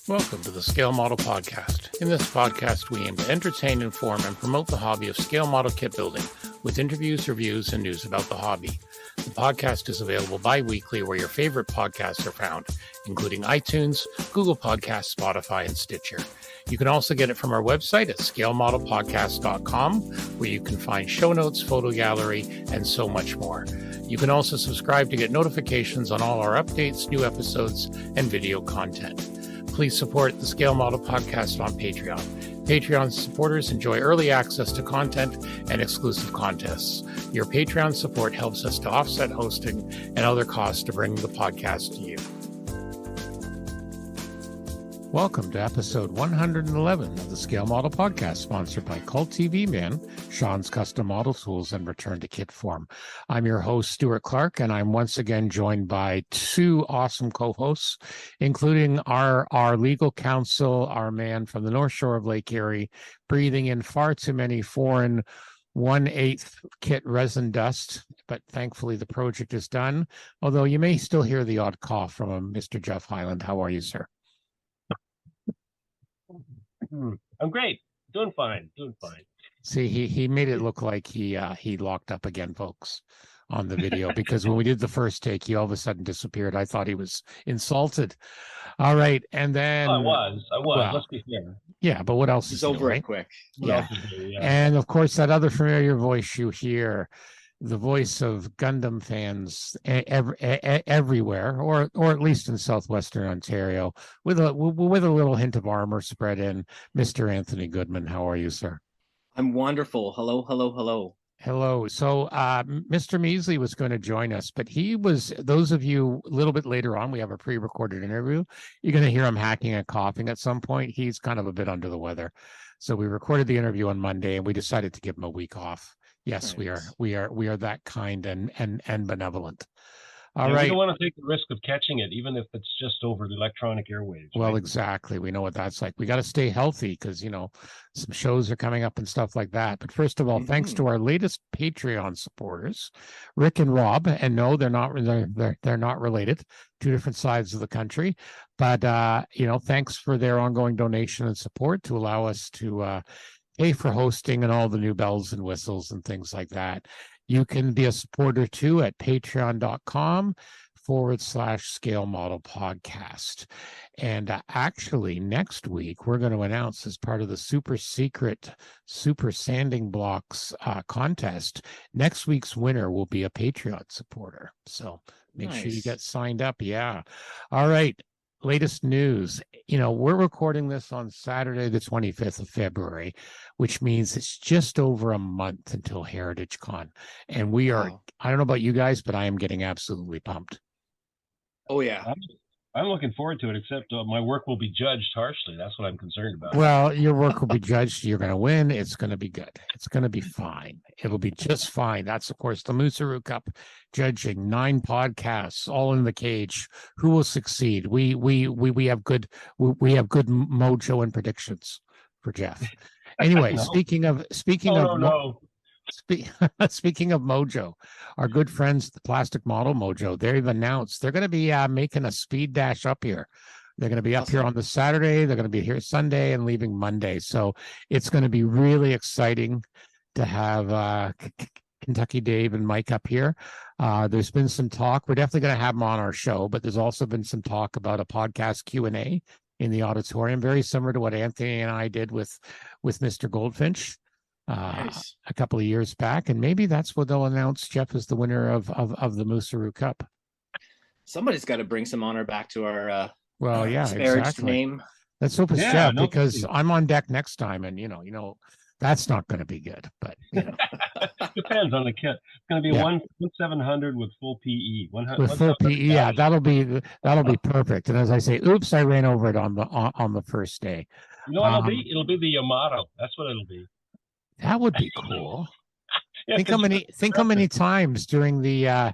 Welcome to the Scale Model Podcast. In this podcast, we aim to entertain, inform, and promote the hobby of scale model kit building with interviews, reviews, and news about the hobby. The podcast is available bi-weekly where your favorite podcasts are found, including iTunes, Google Podcasts, Spotify, and Stitcher. You can also get it from our website at scalemodelpodcast.com, where you can find show notes, photo gallery, and so much more. You can also subscribe to get notifications on all our updates, new episodes, and video content. Please support the Scale Model Podcast on Patreon. Patreon supporters enjoy early access to content and exclusive contests. Your Patreon support helps us to offset hosting and other costs to bring the podcast to you. Welcome to episode 111 of the Scale Model Podcast, sponsored by Cult TV Man, Sean's Custom Model Tools, and Return to Kit Form. I'm your host, Stuart Clark, and I'm once again joined by two awesome co-hosts, including our legal counsel, our man from the North Shore of Lake Erie, breathing in far too many foreign 1/8 kit resin dust, but thankfully the project is done, although you may still hear the odd cough from him, Mr. Jeff Highland. How are you, sir? I'm great. Doing fine. See, he made it look like he locked up again, folks, on the video, because when we did the first take, he all of a sudden disappeared. I thought he was insulted. All right, and then I was. Well, Let's be fair. Yeah, but what else It's is new, over right? quick. Yeah. And of course, that other familiar voice you hear, the voice of Gundam fans everywhere, or at least in southwestern Ontario, with a little hint of armor spread in, Mr. Anthony Goodman. How are you, sir? I'm wonderful. Hello. Hello. So Mr. Measley was going to join us, but those of you a little bit later on, we have a pre-recorded interview. You're going to hear him hacking and coughing at some point. He's kind of a bit under the weather. So we recorded the interview on Monday and we decided to give him a week off. Yes, Nice. we are that kind and benevolent. All Yeah, right. We don't want to take the risk of catching it, even if it's just over the electronic airwaves. Well, right? exactly. We know what that's like. We got to stay healthy because, some shows are coming up and stuff like that. But first of all, thanks to our latest Patreon supporters, Rick and Rob. And no, they're not related, two different sides of the country. But, thanks for their ongoing donation and support to allow us to pay for hosting and all the new bells and whistles and things like that. You can be a supporter too at patreon.com/Scale Model Podcast. And actually, next week, we're going to announce as part of the super secret Super Sanding Blocks contest, next week's winner will be a Patreon supporter. So make sure you get signed up. Yeah. All right. Latest news. We're recording this on Saturday, the 25th of February, which means it's just over a month until Heritage Con. And we are, I don't know about you guys, but I am getting absolutely pumped. Oh, yeah. I'm looking forward to it, except my work will be judged harshly. That's what I'm concerned about. Well, your work will be judged. You're going to win. It's going to be good. It's going to be fine. It'll be just fine. That's, of course, the Moosearoo Cup judging, 9 podcasts, all in the cage. Who will succeed? We have good mojo and predictions for Jeff. Anyway, No. speaking of Mojo, our good friends, the Plastic Model Mojo, they've announced they're going to be making a speed dash up here. They're going to be up here on the Saturday. They're going to be here Sunday and leaving Monday. So it's going to be really exciting to have Kentucky Dave and Mike up here. There's been some talk. We're definitely going to have them on our show, but there's also been some talk about a podcast Q&A in the auditorium, very similar to what Anthony and I did with Mr. Goldfinch. A couple of years back, and maybe that's what they'll announce Jeff as the winner of the Moosearoo Cup. Somebody's got to bring some honor back to our exactly. name. Let's hope it's Jeff, because I'm on deck next time, and that's not going to be good. But depends on the kit. It's going to be 1/700 with full PE. With full PE, yeah, that'll be perfect. And as I say, oops, I ran over it on the first day. You know what it'll be? It'll be the Yamato. That's what it'll be. That would be cool. Think how many times during the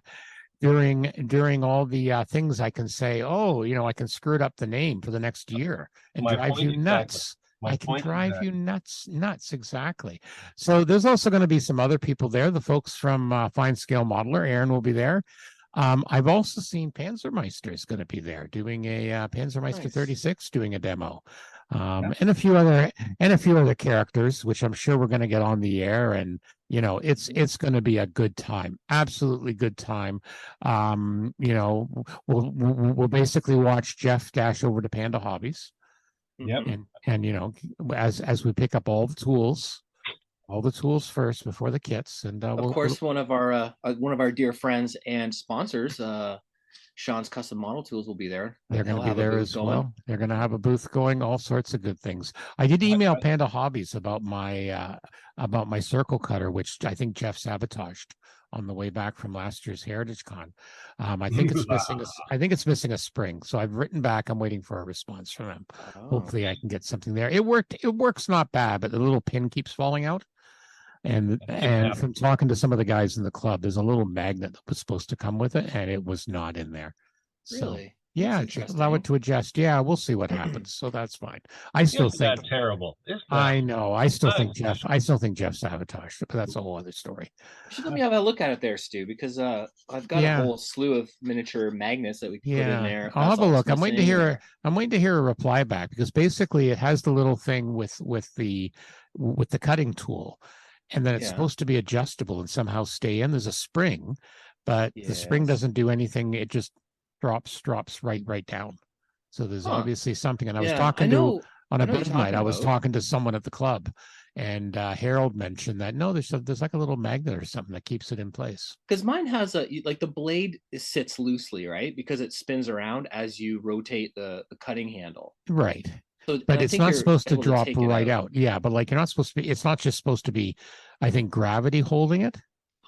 during all the things I can say, I can screw it up the name for the next year and drive you nuts. I can drive you nuts, exactly. So there's also going to be some other people there. The folks from Fine Scale Modeler, Aaron will be there. I've also seen Panzermeister is going to be there doing a Panzermeister Nice. 36 doing a demo. Yeah. And a few other characters, which I'm sure we're going to get on the air, and it's going to be a good time, absolutely good time. We'll basically watch Jeff dash over to Panda Hobbies, Yep. and as we pick up all the tools first before the kits, and Of course, one of our dear friends and sponsors, Sean's Custom Model Tools, will be there. they're going He'll to be have a there booth as going. well. They're going to have a booth going, all sorts of good things. I did email Panda Hobbies about my circle cutter, which I think Jeff sabotaged on the way back from last year's Heritage Con. I think it's missing a spring. So I've written back. I'm waiting for a response from them. Oh. Hopefully I can get something there. It works not bad, but the little pin keeps falling out. And from talking to some of the guys in the club, there's a little magnet that was supposed to come with it, and it was not in there. Really? So yeah, allow it to adjust. Yeah, we'll see what happens. So that's fine. I still Isn't think that terrible. I know. I still think Jeff sabotaged it, but that's a whole other story. You should let me have a look at it there, Stu, because I've got a whole slew of miniature magnets that we can put in there. I'll have a look. I'm waiting to hear a reply back, because basically it has the little thing with the cutting tool. And then it's supposed to be adjustable and somehow stay in. There's a spring, but the spring doesn't do anything. It just drops right down. So there's obviously something. And I was talking to on a big night. I was talking to someone at the club, and Harold mentioned that there's like a little magnet or something that keeps it in place. Because mine has the blade sits loosely, right? Because it spins around as you rotate the cutting handle. Right. So, but it's not supposed to drop right out. Yeah, but like you're not supposed to be. It's not just supposed to be, I think, gravity holding it.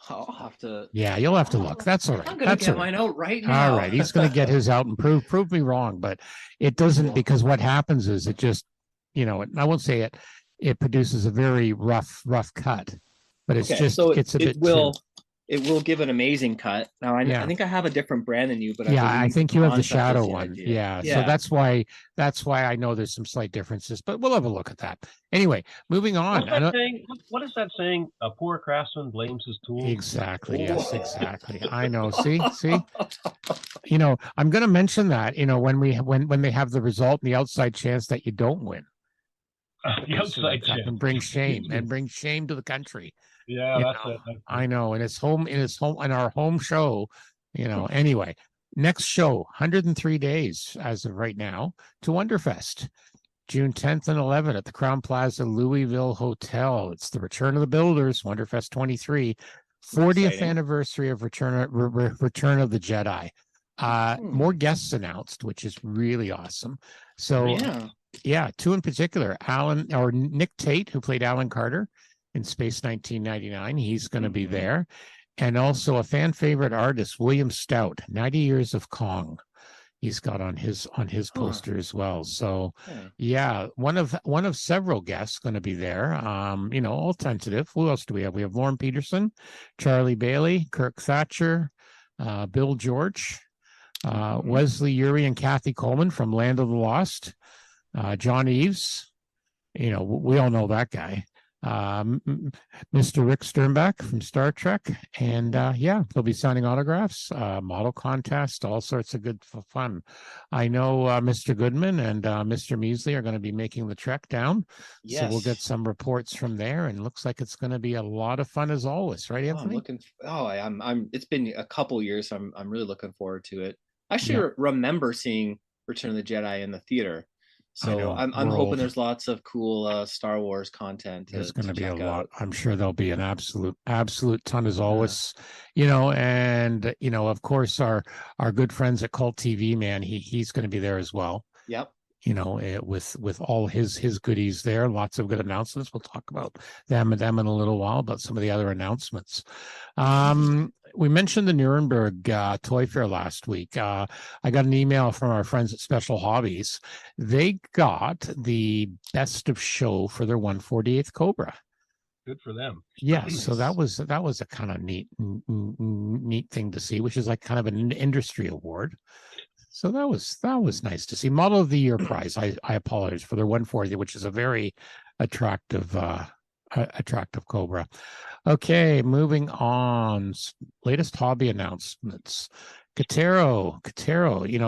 I'll have to. Yeah, you'll have to look. That's all right. I'm gonna get mine out right now. All right, he's gonna get his out and prove me wrong, but it doesn't, because what happens is it just, I won't say it. It produces a very rough cut, but it's it will give an amazing cut. Now I think I have a different brand than you, but I think you have the shadow one. Yeah. So that's why I know there's some slight differences, but we'll have a look at that. Anyway, moving on. What is that saying? A poor craftsman blames his tools. Exactly. Yes, exactly. I know. See, I'm going to mention that, when they have the result and the outside chance that you don't win. The outside chance. And bring shame to the country. Yeah, that's it. I know. And it's home in our home show, anyway. Next show, 103 days as of right now to Wonderfest, June 10th and 11th at the Crown Plaza Louisville Hotel. It's the Return of the Builders, Wonderfest 23, 40th anniversary of Return of the Jedi. More guests announced, which is really awesome. So two in particular, Nick Tate, who played Alan Carter in Space 1999. He's going to be there. And also a fan favorite artist, William Stout, 90 Years of Kong. He's got on his poster as well. So one of several guests going to be there. All tentative. Who else do we have? We have Lauren Peterson, Charlie Bailey, Kirk Thatcher, Bill George, Wesley Urey and Kathy Coleman from Land of the Lost, John Eves. We all know that guy. Mr. Rick Sternbach from Star Trek, and they'll be signing autographs, model contest, all sorts of good fun. I know Mr. Goodman and Mr. Measley are going to be making the trek down, so we'll get some reports from there, and looks like it's going to be a lot of fun as always, right, Anthony? I'm it's been a couple years, so I'm really looking forward to it. I actually remember seeing Return of the Jedi in the theater. So I'm hoping there's lots of cool Star Wars content. There's going to be a lot. I'm sure there'll be an absolute ton as always. Of course our good friends at Cult TV, man, he's going to be there as well. Yep. With all his goodies there, lots of good announcements. We'll talk about them in a little while, about some of the other announcements. We mentioned the Nuremberg Toy Fair last week. I got an email from our friends at Special Hobbies. They got the best of show for their 148th Cobra. Good for them. Yeah, so that was a kind of neat thing to see, which is like kind of an industry award. So that was nice to see. Model of the Year prize. I apologize for their 140, which is a very attractive attractive Cobra. Okay, moving on. Latest hobby announcements. Katero,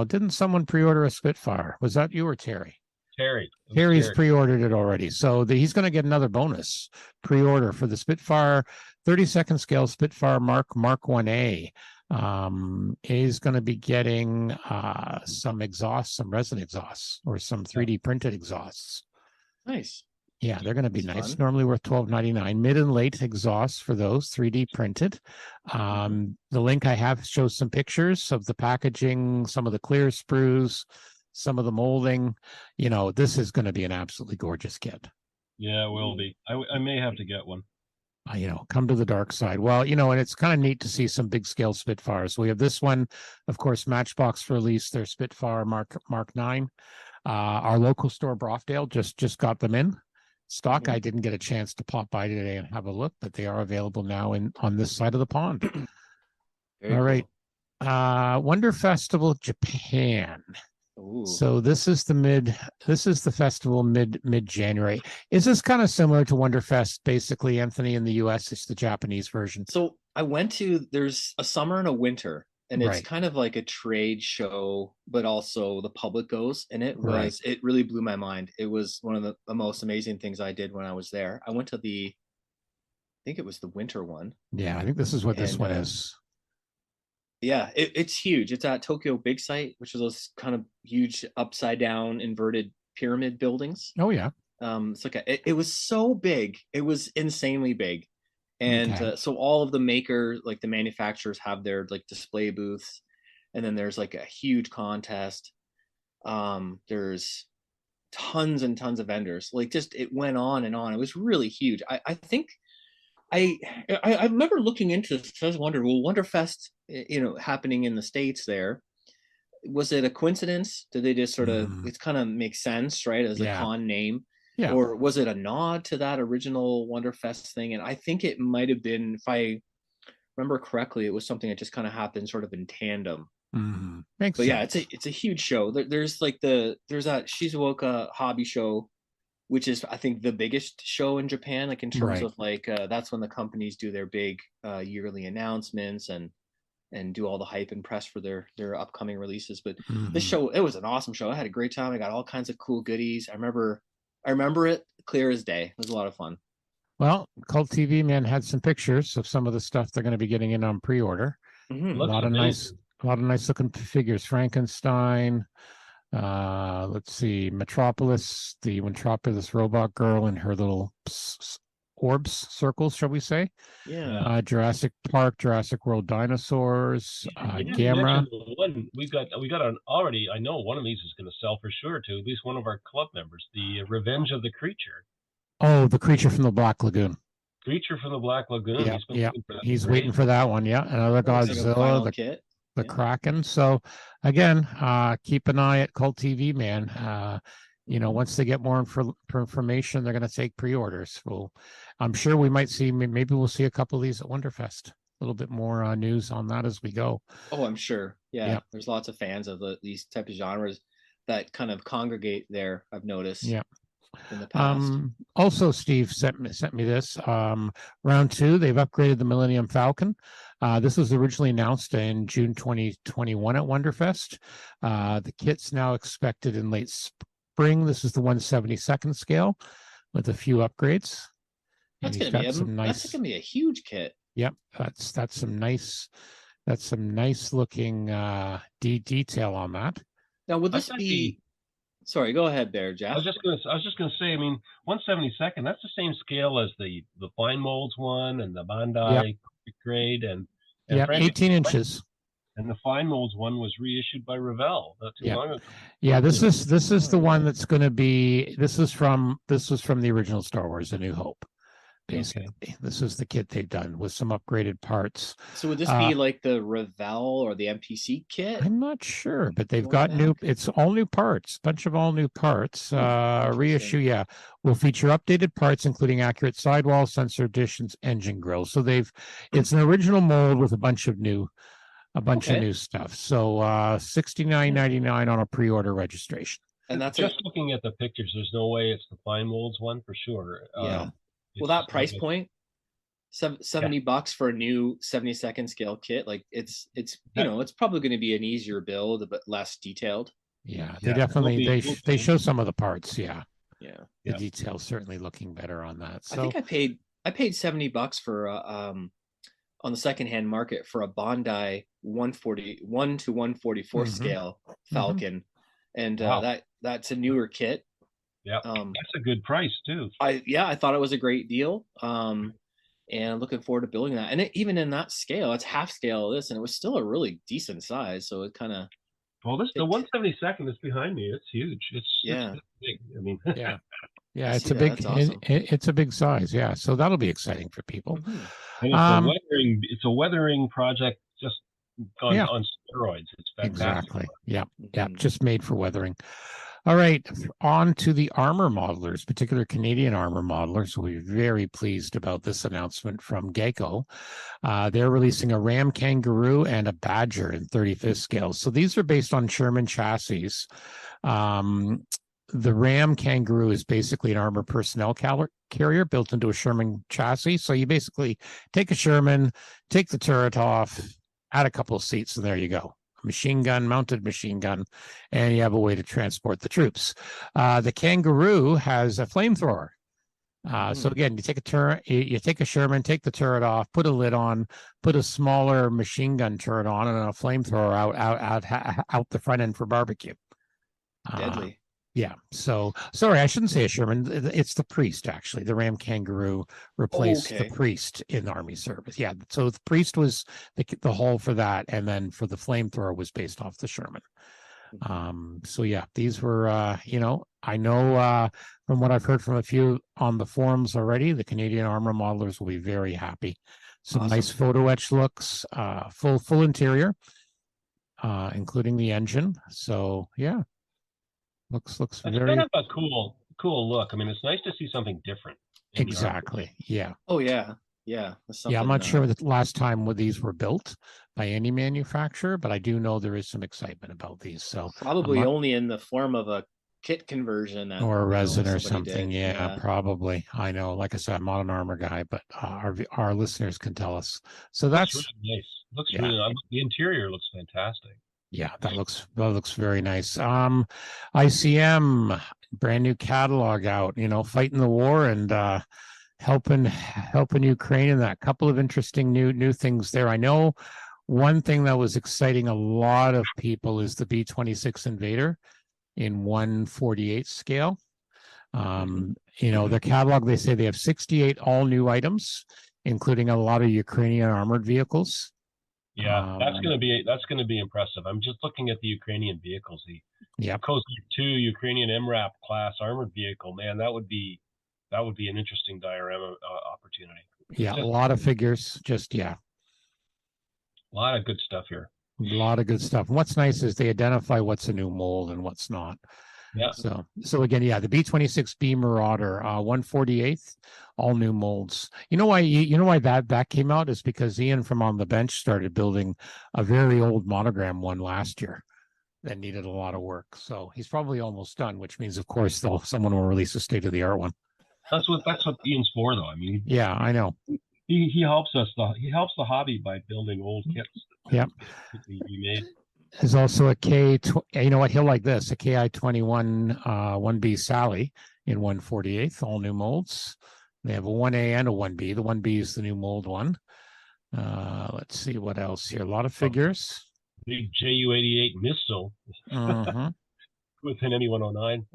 didn't someone pre-order a Spitfire? Was that you or Terry? Terry. Terry's pre-ordered it already. So he's going to get another bonus pre-order for the Spitfire 32nd scale Spitfire Mark 1A. He's going to be getting some exhausts, some resin exhausts, or some 3D printed exhausts. Nice. Yeah, they're going to be That's nice. fun. Normally worth $12.99. Mid and late exhausts for those 3D printed. The link I have shows some pictures of the packaging, some of the clear sprues, some of the molding. This is going to be an absolutely gorgeous kit. Yeah, it will be. I may have to get one. Come to the dark side. Well, and it's kind of neat to see some big scale Spitfires. We have this one, of course, Matchbox released their Spitfire Mark 9. Our local store, Brofdale, just got them in stock. I didn't get a chance to pop by today and have a look, but they are available now on this side of the pond. All right. Wonder Festival Japan. Ooh. So this is the festival mid-January. Is this kind of similar to Wonderfest, basically, Anthony, in the US? It's the Japanese version. So I went to, there's a summer and a winter, and it's kind of like a trade show, but also the public goes, and it really blew my mind. It was one of the most amazing things I did when I was there. I went to I think it was the winter one. Yeah, I think this is what this one is. Yeah, it's huge. It's at Tokyo Big Sight, which is those kind of huge upside down inverted pyramid buildings. Oh yeah. It's like it was so big. It was insanely big. And so all of the the manufacturers have their like display booths, and then there's like a huge contest. There's tons and tons of vendors. Like just it went on and on. It was really huge. I think I remember looking into this. I was wondering, well, Wonderfest, happening in the States there, was it a coincidence? Did they just sort of, it kind of makes sense, right? As a con name. Yeah. Or was it a nod to that original Wonderfest thing? And I think it might have been, if I remember correctly, it was something that just kind of happened sort of in tandem. Makes sense. Yeah, it's a huge show. There's that Shizuoka hobby show, which is I think the biggest show in Japan, like in terms of like that's when the companies do their big yearly announcements and do all the hype and press for their upcoming releases. But this show, it was an awesome show. I had a great time. I got all kinds of cool goodies. I remember it clear as day. It was a lot of fun. Well, Cult TV Man had some pictures of some of the stuff they're going to be getting in on pre-order. A lot of nice looking figures. Frankenstein. Let's see, Metropolis, the Metropolis robot girl in her little orbs, circles, shall we say? Yeah. Jurassic Park, Jurassic World dinosaurs, Gamera. We got an already. I know one of these is going to sell for sure to at least one of our club members. The Revenge of the Creature. Oh, the Creature from the Black Lagoon. Creature from the Black Lagoon. He's waiting for that one. Yeah, another Godzilla. Like the Kraken. So again, keep an eye at Cult TV Man. Once they get more information, they're going to take pre-orders. I'm sure we might see, maybe we'll see a couple of these at Wonderfest. A little bit more news on that as we go. Oh, I'm sure. Yeah. There's lots of fans of these type of genres that kind of congregate there, I've noticed. Yeah. In the past. Also, Steve sent me this. Round 2, they've upgraded the Millennium Falcon. This was originally announced in June 2021 at Wonderfest. The kit's now expected in late spring. This is the 1/72nd scale with a few upgrades. That's going to be a huge kit. Yep, that's some nice looking detail on that. Now, would this be? Sorry, go ahead there, Jeff. I was just gonna say. I mean, 1/72nd. That's the same scale as the Fine Molds one and the Bandai grade and 18 inches. And the Fine Molds one was reissued by Revell not too long ago. Yeah, this is the one that's going to be. This was from the original Star Wars: A New Hope. Basically, this is the kit they've done with some upgraded parts. So would this be like the Revell or the MPC kit? I'm not sure, but they've got it's all new parts, bunch of all new parts. Reissue, will feature updated parts, including accurate sidewall, sensor additions, engine grills. So it's an original mold with a bunch of new stuff. So $69.99 on a pre-order registration. And that's just looking at the pictures. There's no way it's the Fine Molds one for sure. Well, that price point, $70 for a new 72nd scale kit, like it's it's probably going to be an easier build, but less detailed. Yeah, they definitely they show some of the parts. Yeah, yeah. The details certainly looking better on that. So I think I paid $70 for on the secondhand market for a Bondi 141 to 144 scale Falcon, and that's a newer kit. Yeah, that's a good price too. I thought it was a great deal. And looking forward to building that. And even in that scale, it's half scale of this, and it was still a really decent size. So it kind of the 172nd that's behind me. It's huge. It's big. I mean, yeah, it's a big awesome. It's a big size. Yeah, so that'll be exciting for people. And it's a weathering project just on steroids. It's fantastic. Exactly. Yeah, just made for weathering. All right, on to the armor modelers, particular Canadian armor modelers. We're very pleased about this announcement from Geico. They're releasing a Ram Kangaroo and a Badger in 35th scale. So these are based on Sherman chassis. The Ram Kangaroo is basically an armor personnel carrier built into a Sherman chassis. So you basically take a Sherman, take the turret off, add a couple of seats, and there you go. Mounted machine gun, and you have a way to transport the troops. The Kangaroo has a flamethrower. So again, you take a turret, you take a Sherman, take the turret off, put a lid on, put a smaller machine gun turret on, and a flamethrower out the front end for barbecue. Deadly. Yeah. So sorry, I shouldn't say a Sherman. It's the Priest, actually. The Ram Kangaroo replaced the Priest in Army service. Yeah. So the Priest was the hull for that, and then for the flamethrower was based off the Sherman. So yeah, these were I know from what I've heard from a few on the forums already, the Canadian armor modelers will be very happy. Some nice photo etch looks, full interior, including the engine. So yeah. Looks very kind of a cool look. I mean, it's nice to see something different. Exactly. Yeah. Oh yeah. I'm not sure the last time these were built by any manufacturer, but I do know there is some excitement about these. So probably only in the form of a kit conversion or a resin or something. Yeah, probably. I know. Like I said, I'm not an armor guy, but our listeners can tell us. So that's really nice. Looks really nice. The interior looks fantastic. Yeah, that looks very nice. ICM, brand new catalog out, fighting the war and helping Ukraine, and that couple of interesting new things there. I know one thing that was exciting a lot of people is the B-26 Invader in 1/48 scale. Their catalog, they say they have 68 all new items, including a lot of Ukrainian armored vehicles. Yeah, that's going to be impressive. I'm just looking at the Ukrainian vehicles. The Kozak 2 Ukrainian MRAP class armored vehicle. Man, that would be an interesting diorama opportunity. Yeah, a lot of figures. A lot of good stuff here. A lot of good stuff. And what's nice is they identify what's a new mold and what's not. Yeah. So again, the B-26B Marauder, 1/48th, all new molds. You know why that came out is because Ian from On the Bench started building a very old monogram one last year that needed a lot of work. So he's probably almost done, which means, of course, someone will release a state-of-the-art one. That's what Ian's for, though. I mean, yeah, I know. He helps us. He helps the hobby by building old kits. Yeah. He made. There's also a you know what, he'll like this, a KI-21 1B Sally in 1/48th, all new molds. They have a 1A and a 1B. The 1B is the new mold one. Let's see what else here. A lot of figures. Big Ju-88 missile with an ME-109.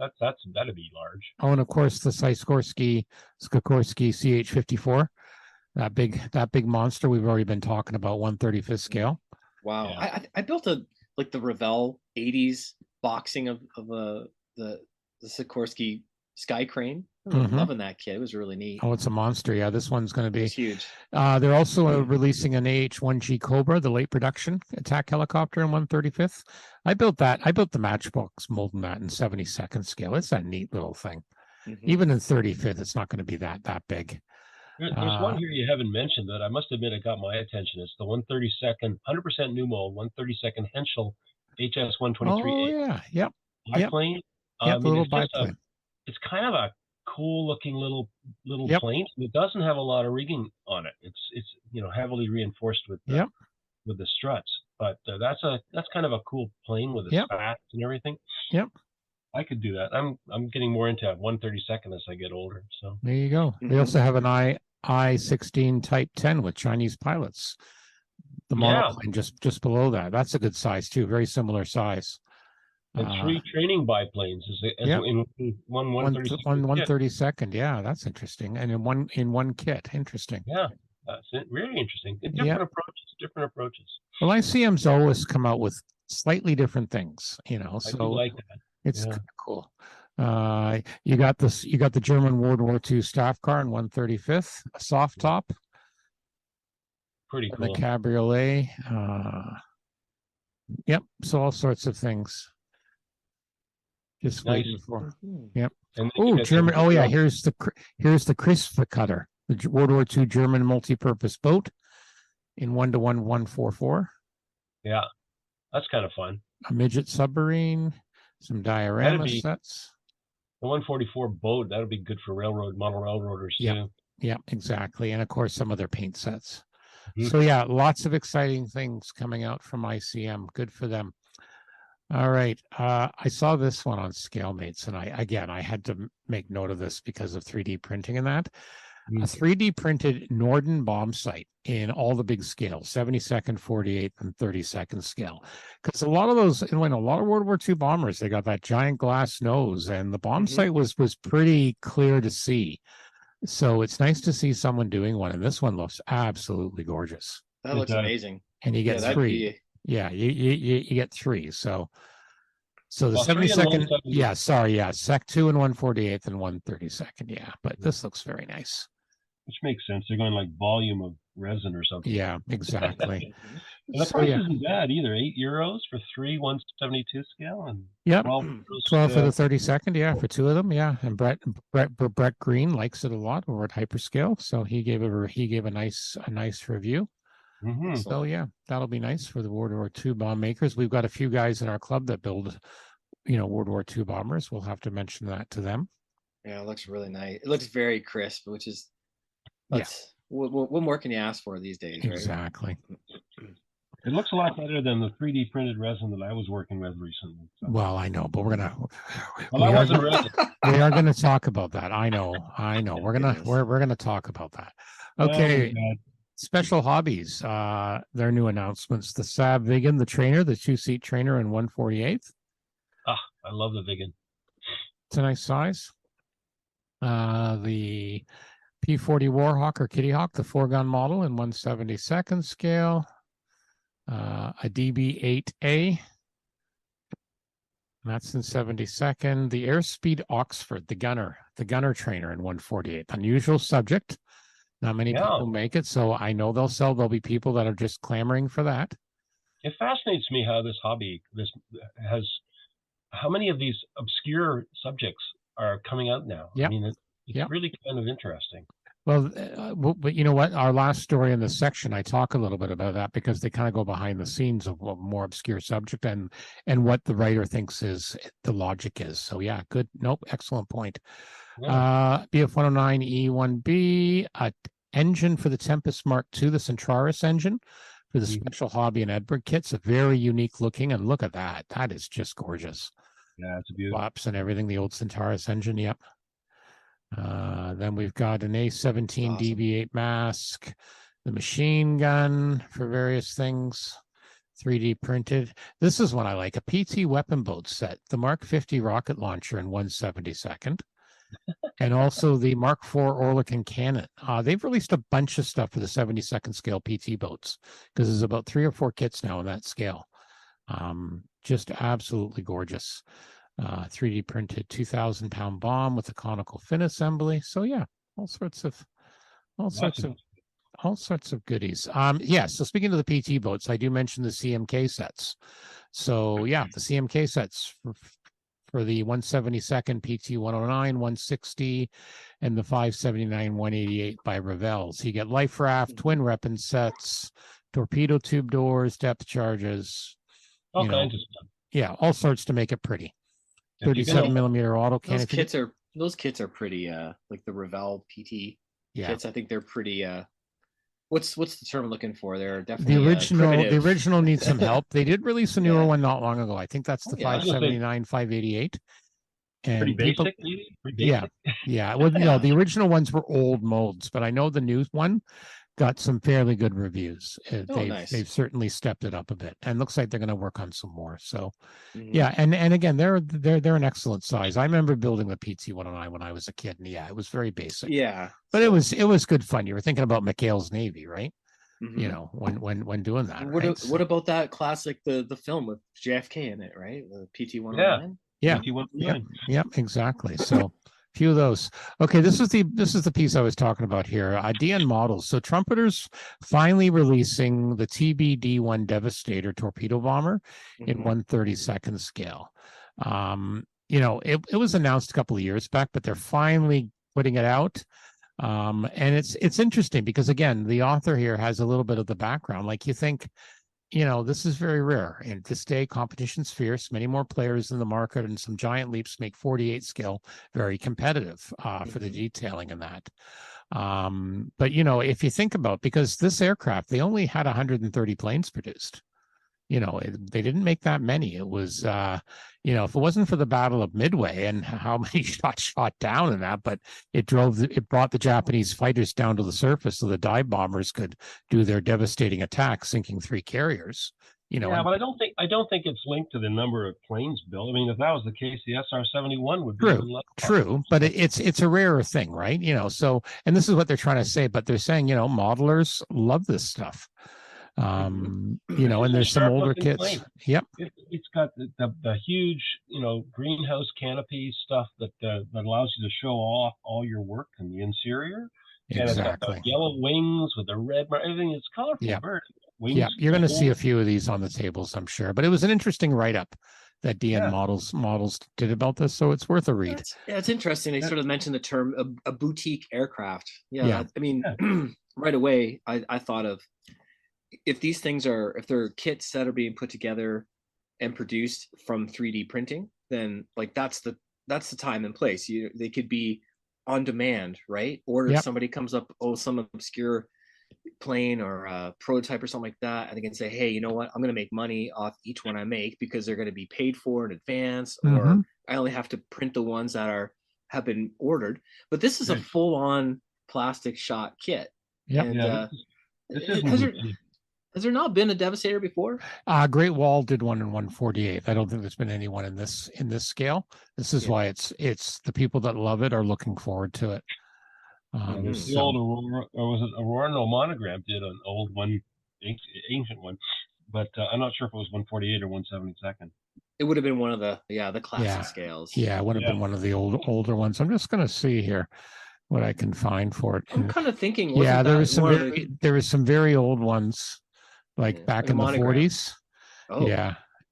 That'd be large. Oh, and of course the Sikorsky CH-54. That big monster we've already been talking about, 1/35th scale. Wow. Yeah. I built the Revell 80s boxing of the Sikorsky Sky Crane. I'm loving that kit. It was really neat. Oh, it's a monster. Yeah, this one's going to be huge. They're also releasing an AH-1G Cobra, the late production attack helicopter in 1/35th. I built the Matchbox molding that in 72nd scale. It's a neat little thing. Even in 35th, it's not going to be that big. There's one here you haven't mentioned that I must admit it got my attention. It's the 132nd, 100% new mold, 132nd Henschel HS-123A. Oh, yeah. Yep. Biplane. Yep, the little biplane. It's kind of a cool looking little Yep. plane. It doesn't have a lot of rigging on it. It's heavily reinforced with the, with the struts. But that's kind of a cool plane with its spats and everything. Yep. I could do that. I'm getting more into 132nd as I get older. So there you go. We also have an I-16 Type 10 with Chinese pilots. The monoplane just below that. That's a good size too. Very similar size. And 3 training biplanes in one 132nd. Yeah, that's interesting. And in one kit. Interesting. Yeah, that's it. Really interesting. Different approaches. Well, ICM's always come out with slightly different things, so I do like that. It's cool. You got the German World War II staff car in 135th, a soft top. Pretty cool. The cabriolet. Yep. So all sorts of things. Just waiting for. Yep. Oh, German. Oh yeah. Here's the Crispa cutter, the World War II German multi-purpose boat in 1-1-144. Yeah, that's kind of fun. A midget submarine, some diorama sets. The 144 boat, that'll be good for model railroaders too. Yeah, exactly. And of course, some of their paint sets. So yeah, lots of exciting things coming out from ICM. Good for them. All right. I saw this one on ScaleMates, and I had to make note of this because of 3D printing and that. A 3D printed Norden bomb sight in all the big scales, 72nd, 48th, and 32nd scale. Because a lot of those, when a lot of World War II bombers, they got that giant glass nose, and the bomb sight was pretty clear to see. So it's nice to see someone doing one, and this one looks absolutely gorgeous. That looks amazing. And you get 3. Yeah, you get 3. So the 72nd, Sec 2 and 148th and 132nd. Yeah, but this looks very nice. Which makes sense. They're going like volume of resin or something. Yeah, exactly. And the price isn't bad either. €8 for 3 172 scale and 12 for the 32nd. Yeah, for 2 of them. Yeah, and Brett Green likes it a lot over at Hyperscale, so he gave a nice review. So yeah, that'll be nice for the World War II bomb makers. We've got a few guys in our club that build, World War II bombers. We'll have to mention that to them. Yeah, it looks really nice. It looks very crisp, which is what more can you ask for these days, right? Exactly. It looks a lot better than the 3D printed resin that I was working with recently. So. Well, I know, but we're gonna. Well, that wasn't resin. We are going to talk about that. I know. We're gonna talk about that. Okay. Special hobbies. Their new announcements: the Saab Viggen, the trainer, the 2-seat trainer in 148th. I love the Viggen. It's a nice size. The P-40 Warhawk or Kitty Hawk, the 4-gun model in 172nd scale. A DB-8A. That's in 72nd. The Airspeed Oxford, the gunner trainer in 148th. Unusual subject. Not many people make it, so I know they'll sell. There'll be people that are just clamoring for that. It fascinates me how this hobby, how many of these obscure subjects are coming out now. I mean, it's really kind of interesting. Well, but you know what? Our last story in this section, I talk a little bit about that because they kind of go behind the scenes of a more obscure subject and what the writer thinks is the logic is. So yeah, good. Nope, excellent point. Yeah. BF-109E1B, engine for the Tempest Mark II, the Centraris engine for the Special Hobby and Edward kits. A very unique looking, and look at that. That is just gorgeous. Yeah, it's beautiful. Flaps and everything, the old Centraris engine. Yep. Then we've got an A-17 DB-8 mask, the machine gun for various things, 3D printed. This is one I like, a PT weapon boat set, the Mark 50 rocket launcher in 172nd, and also the Mark IV Oerlikon cannon. They've released a bunch of stuff for the 72nd scale PT boats because there's about 3 or 4 kits now in that scale. Just absolutely gorgeous. 3D printed 2,000-pound bomb with a conical fin assembly. So yeah, all sorts of goodies. So speaking of the PT boats, I do mention the CMK sets. So yeah, the CMK sets for the 172nd PT 109, 160, and the 579 188 by Revels. So you get life raft, twin weapon sets, torpedo tube doors, depth charges. All kinds of stuff. Yeah, all sorts to make it pretty. 37 millimeter auto cannon. Those kits are Those kits are pretty like the Revell PT kits. I think they're pretty what's the term I'm looking for? They're definitely the original needs some help. They did release a newer one not long ago. I think that's the 579, 588. And pretty basic, yeah. Well, no, the original ones were old molds, but I know the new one got some fairly good reviews. They've certainly stepped it up a bit, and looks like they're going to work on some more. So, yeah, and again, they're an excellent size. I remember building the PT-109 when I was a kid, and it was very basic. Yeah, but it was good fun. You were thinking about McHale's Navy, right? You know, when doing that. What about that classic the film with JFK in it, right? The PT-109. Yeah, exactly. So few of those. Okay, this is the piece I was talking about here. DN Models. So Trumpeters finally releasing the TBD-1 Devastator torpedo bomber in 1/32 scale. You know, it was announced a couple of years back, but they're finally putting it out. And it's interesting because again, the author here has a little bit of the background. Like you think, you know, this is very rare. And this day, competition's fierce. Many more players in the market, and some giant leaps make 48 scale very competitive for the detailing in that. But, you know, if you think about, because this aircraft, they only had 130 planes produced. You know, they didn't make that many. It was, you know, if it wasn't for the Battle of Midway and how many shot down in that, but it brought the Japanese fighters down to the surface so the dive bombers could do their devastating attack, sinking 3 carriers. You know, but I don't think it's linked to the number of planes built. I mean, if that was the case, the SR-71 would be true, but it's a rarer thing, right? You know, so, and this is what they're trying to say, but they're saying, you know, modelers love this stuff. You know, and there's some older kits. Plane. Yep, it's got the huge, you know, greenhouse canopy stuff that allows you to show off all your work in the interior. Exactly. And it's got the yellow wings with the red, everything is colorful. Bird. Wings, you're going to see a few of these on the tables, I'm sure. But it was an interesting write-up that DN models did about this, so it's worth a read. It's interesting. They sort of mentioned the term a boutique aircraft. I mean, right away, I thought of, if these things if they're kits that are being put together and produced from 3D printing, then like that's the time and place. They could be on demand, right? Or if somebody comes up, some obscure plane or a prototype or something like that, and they can say, hey, you know what, I'm going to make money off each one I make because they're going to be paid for in advance, or I only have to print the ones that have been ordered. But this is a full-on plastic shot kit. Has there not been a Devastator before? Great Wall did one in 1/48. I don't think there's been anyone in this scale. This is why it's the people that love it are looking forward to it. The old Aurora, or was it Aurora? No, Monogram did an old one, ancient one, but I'm not sure if it was 1/48 or 1/72. It would have been one of the classic scales. Yeah, it would have been one of the older ones. I'm just going to see here what I can find for it. I'm kind of thinking. There was some very old ones. Like back in the 40s.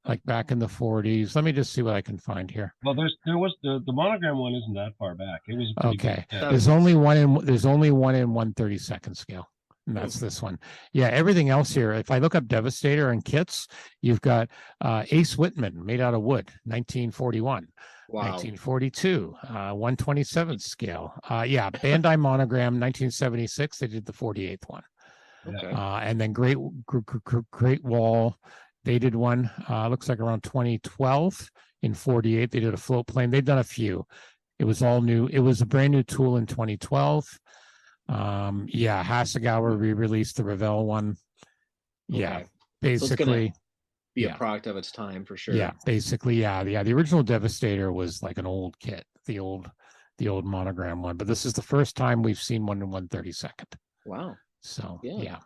Like back in the 40s. Let me just see what I can find here. Well, there was the Monogram one isn't that far back. It was okay. There's only one in 1/32 scale, and that's this one. Yeah, everything else here. If I look up Devastator and kits, you've got Ace Whitman made out of wood, 1941. Wow. 1942, 1/27 scale. Bandai Monogram, 1976. They did the 48th one. Okay. And then Great Wall, they did one. Looks like around 2012 in 48. They did a float plane. They've done a few. It was all new. It was a brand new tool in 2012. Hasegawa re-released the Revell one. Yeah, basically. So be a product of its time for sure. Yeah, basically, The original Devastator was like an old kit, the old Monogram one. But this is the first time we've seen one in 1/32. Wow. So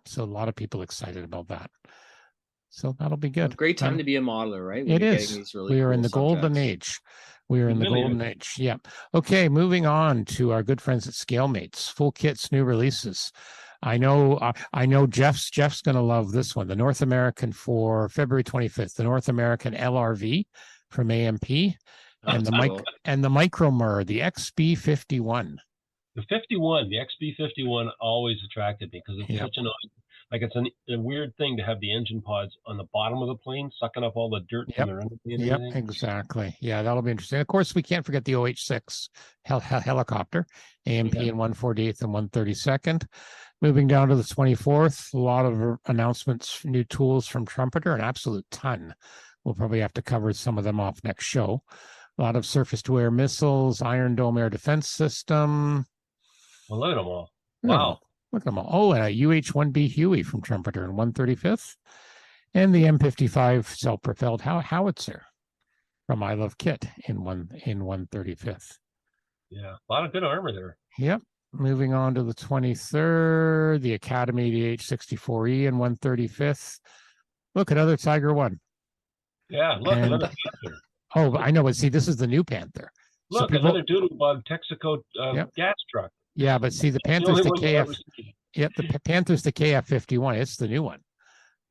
so a lot of people excited about that. So that'll be good. Great time to be a modeler, right? It is. We are in the golden age. We are in the golden age. Yeah. Okay, moving on to our good friends at ScaleMates. Full kits, new releases. I know Jeff's going to love this one. The North American for February 25th. The North American LRV from AMP, and the Micromur, the XB51. The XB51 always attracted me because it's such an like it's a weird thing to have the engine pods on the bottom of the plane sucking up all the dirt from the runway and everything. Exactly. Yeah, that'll be interesting. Of course, we can't forget the OH-6 helicopter, AMP in 148th and 132nd. Moving down to the 24th, a lot of announcements, new tools from Trumpeter, an absolute ton. We'll probably have to cover some of them off next show. A lot of surface-to-air missiles, Iron Dome air defense system. Well, look at them all. Wow. Look at them all. Oh, and a UH-1B Huey from Trumpeter in 135th. And the M55 self-propelled howitzer from I Love Kit in 135th. Yeah, a lot of good armor there. Yep. Moving on to the 23rd, the Academy, the H-64E in 135th. Look, another Tiger One. Yeah, look, another Panther. Oh, I know, but see, this is the new Panther. Look, so another Doodlebug Texaco gas truck. Yeah, but see, the Panther's the KF. Yep, the Panther's the KF-51. It's the new one.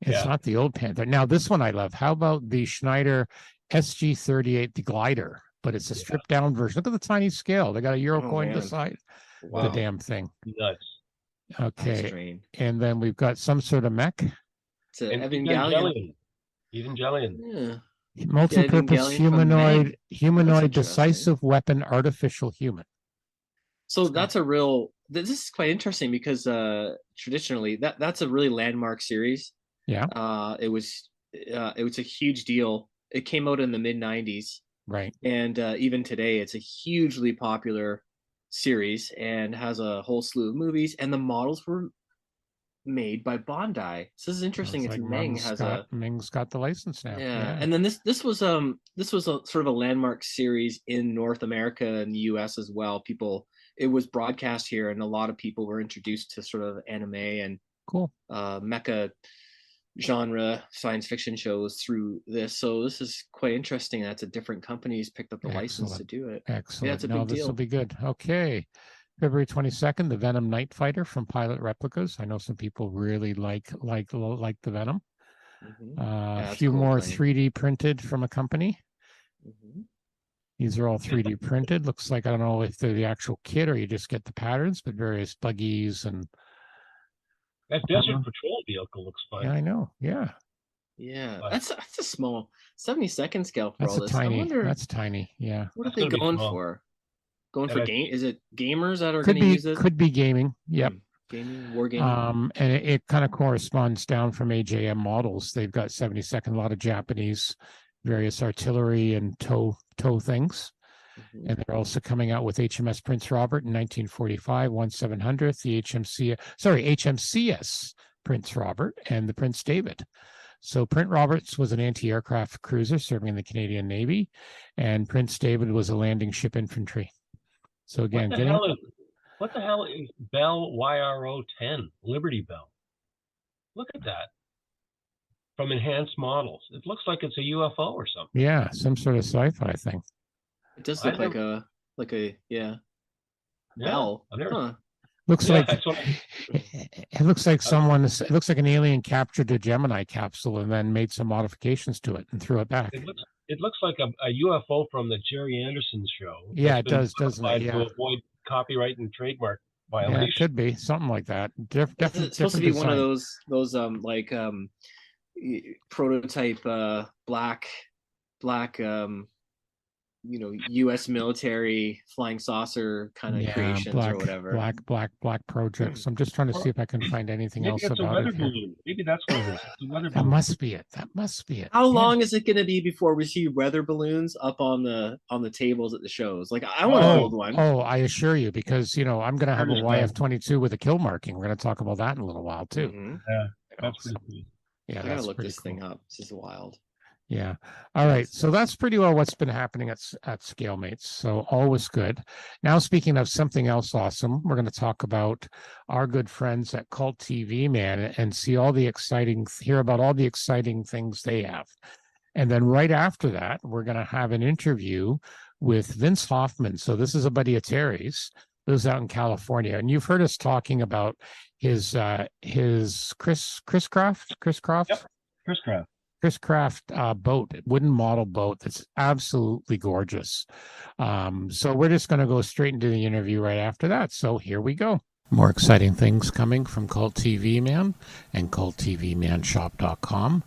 It's not the old Panther. Now, this one I love. How about the Schneider SG-38, the glider? But it's a stripped down version. Look at the tiny scale. They got a Euro coin to the side. Wow. The damn thing. Nuts. Okay. And then we've got some sort of mech. It's an Evangelion. Yeah. Multi-purpose humanoid decisive weapon, artificial human. So that's a real. This is quite interesting because traditionally that's a really landmark series. Yeah. It was a huge deal. It came out in the mid-90s. Right. And even today, it's a hugely popular series and has a whole slew of movies. And the models were made by Bandai. So this is interesting. It's like Ming's got the license now. Yeah. And then this was a sort of a landmark series in North America and the US as well. It was broadcast here, and a lot of people were introduced to sort of anime and mecha genre science fiction shows through this. So this is quite interesting. That's a different company's picked up the license to do it. Excellent. Yeah, it's a big deal. This will be good. Okay. February 22nd, the Venom Night Fighter from Pilot Replicas. I know some people really like the Venom. A few more 3D printed from a company. These are all 3D printed. Looks like, I don't know if they're the actual kit or you just get the patterns, but various buggies and. That Desert Patrol vehicle looks fine. Yeah, I know. Yeah. Yeah, that's a small 72nd scale for all this. That's tiny. Yeah. What are they going for? Going for game? Is it gamers that are going to use it? Could be gaming. Yep. Gaming, wargaming. And it kind of corresponds down from AJM models. They've got 72nd, a lot of Japanese, various artillery and tow things. And they're also coming out with HMS Prince Robert in 1945, 1700th, the HMCS Prince Robert and the Prince David. So Prince Roberts was an anti-aircraft cruiser serving in the Canadian Navy, and Prince David was a landing ship infantry. So again, what the hell is Bell YRO-10, Liberty Bell? Look at that. From Enhanced Models. It looks like it's a UFO or something. Yeah, some sort of sci-fi thing. It does look like a bell. Looks like it looks like it looks like an alien captured a Gemini capsule and then made some modifications to it and threw it back. It looks like a UFO from the Jerry Anderson show. Yeah, it does, doesn't it? Yeah. To avoid copyright and trademark violation. Yeah, it could be something like that. Definitely it's supposed to be one of those prototype black U.S. military flying saucer kind of creations or whatever. Black projects. I'm just trying to see if I can find anything else about it. Maybe that's what it is. That must be it. How long is it going to be before we see weather balloons up on the tables at the shows? Like, I want to hold one. Oh, I assure you, because I'm going to have a YF-22 with a kill marking. We're going to talk about that in a little while too. Yeah, that's pretty cool. Yeah, I gotta look this thing up. This is wild. Yeah. All right. So that's pretty well what's been happening at ScaleMates. So always good. Now, speaking of something else awesome, we're going to talk about our good friends at Cult TV, man, and hear about all the exciting things they have. And then right after that, we're going to have an interview with Vince Hoffman. So this is a buddy of Terry's, lives out in California. And you've heard us talking about his Chris Craft. Yep. Chris Craft boat, wooden model boat that's absolutely gorgeous. So we're just going to go straight into the interview right after that. So here we go. More exciting things coming from Cult TV Man and CultTVManShop.com.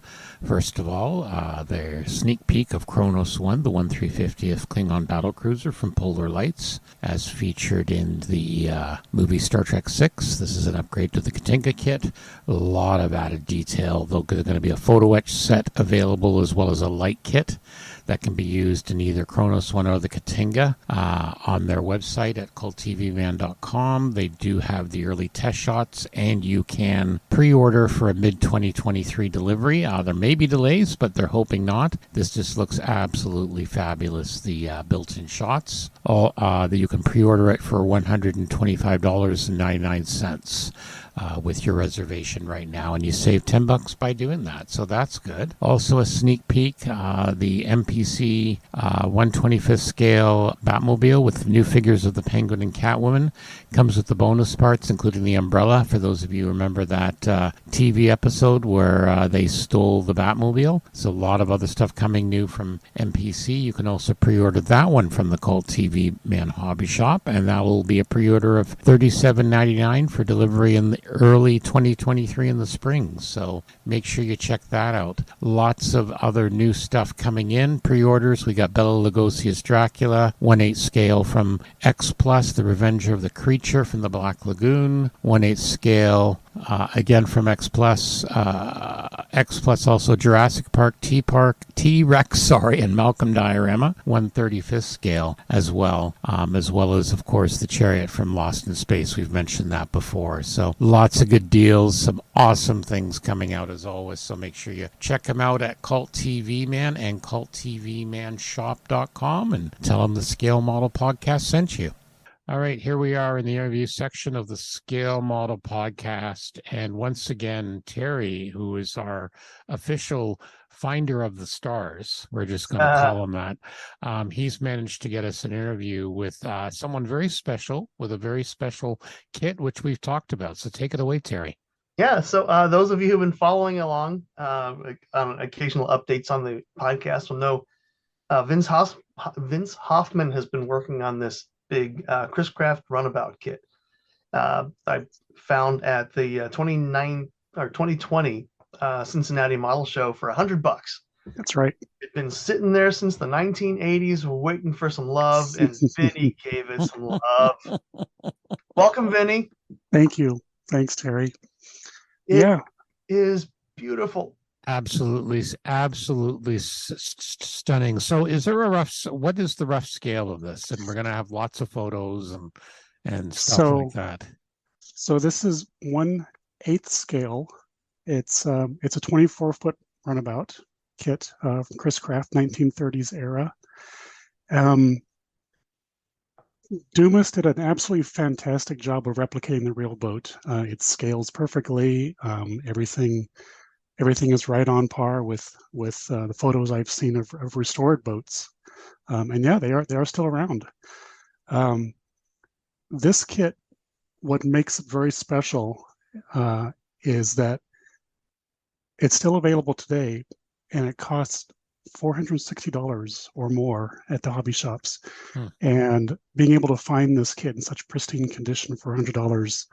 First of all, their sneak peek of Kronos 1, the 1350th Klingon battlecruiser from Polar Lights, as featured in the movie Star Trek VI. This is an upgrade to the Katinga kit. A lot of added detail. There's going to be a photo etch set available as well as a light kit that can be used in either Kronos 1 or the Katinga. On their website at CultTVMan.com, they do have the early test shots, and you can pre-order for a mid-2023 delivery. There may be delays, but they're hoping not. This just looks absolutely fabulous, the built-in shots. That you can pre-order it for $125.99. With your reservation right now, and you save $10 by doing that, so that's good. Also a sneak peek, the MPC 125th scale Batmobile with new figures of the Penguin and Catwoman comes with the bonus parts, including the umbrella. For those of you who remember that TV episode where they stole the Batmobile, so a lot of other stuff coming new from MPC. You can also pre-order that one from the Cult TV Man Hobby Shop, and that will be a pre-order of $37.99 for delivery in the early 2023 in the spring, so make sure you check that out. Lots of other new stuff coming in. Pre-orders, we got Bela Lugosi's Dracula, 1/8 scale from X Plus, The Revenger of the Creature from the Black Lagoon, 1/8 scale again from X Plus. X Plus also Jurassic Park, T-Rex, and Malcolm diorama, 1/35th scale as well as of course the Chariot from Lost in Space. We've mentioned that before. So lots of good deals, some awesome things coming out as always. So make sure you check them out at Cult TV Man and CultTVManShop.com and tell them the Scale Model Podcast sent you. All right, here we are in the interview section of the Scale Model Podcast. And once again, Terry, who is our official finder of the stars, we're just going to call him that, he's managed to get us an interview with someone very special, with a very special kit, which we've talked about. So take it away, Terry. Yeah, so those of you who've been following along on occasional updates on the podcast will know Vince Hoffman has been working on this big Chris Craft runabout kit I found at the 2020 Cincinnati Model Show for $100. That's right. It's been sitting there since the 1980s. We're waiting for some love, and Vinny gave it some love. Welcome, Vinny. Thank you. Thanks, Terry. It is beautiful. Absolutely stunning. So what is the rough scale of this? And we're going to have lots of photos and stuff like that. So this is 1/8 scale. It's a 24-foot runabout kit from Chris Craft, 1930s era. Dumas did an absolutely fantastic job of replicating the real boat. It scales perfectly. Everything is right on par with the photos I've seen of restored boats. And yeah, they are still around. This kit, what makes it very special is that it's still available today, and it costs $460 or more at the hobby shops. And being able to find this kit in such pristine condition for $100,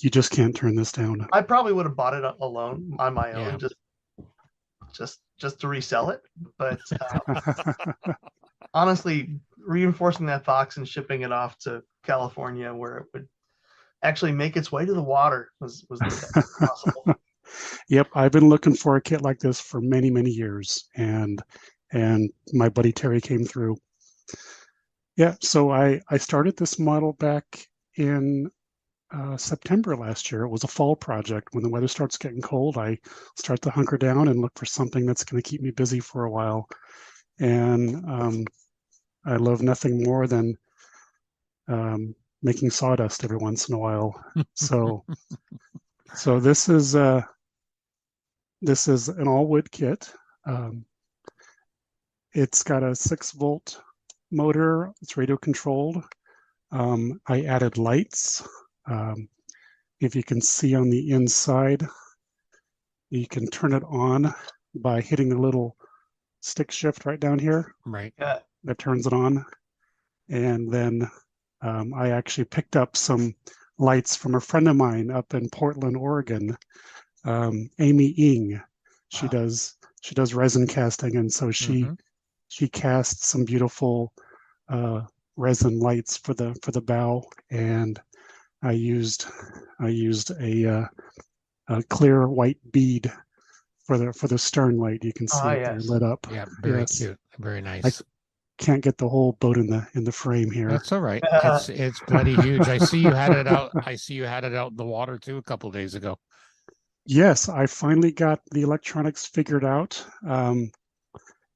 you just can't turn this down. I probably would have bought it alone on my own, just to resell it. But honestly, reinforcing that box and shipping it off to California, where it would actually make its way to the water, was the best possible. Yep, I've been looking for a kit like this for many, many years, and my buddy Terry came through. Yeah, so I started this model back in September last year. It was a fall project. When the weather starts getting cold, I start to hunker down and look for something that's going to keep me busy for a while. And I love nothing more than making sawdust every once in a while. So this is an all wood kit. It's got a 6-volt motor. It's radio controlled. I added lights. If you can see on the inside, you can turn it on by hitting the little stick shift right down here. Right. Yeah. That turns it on. And then I actually picked up some lights from a friend of mine up in Portland, Oregon, Amy Ing. She does resin casting, and so she cast some beautiful resin lights for the bow, and I used a clear white bead for the stern light. You can see it there lit up. Yeah, very cute, very nice. I can't get the whole boat in the frame here. That's all right. It's bloody huge. I see you had it out. I see you had it out in the water too a couple of days ago. Yes, I finally got the electronics figured out,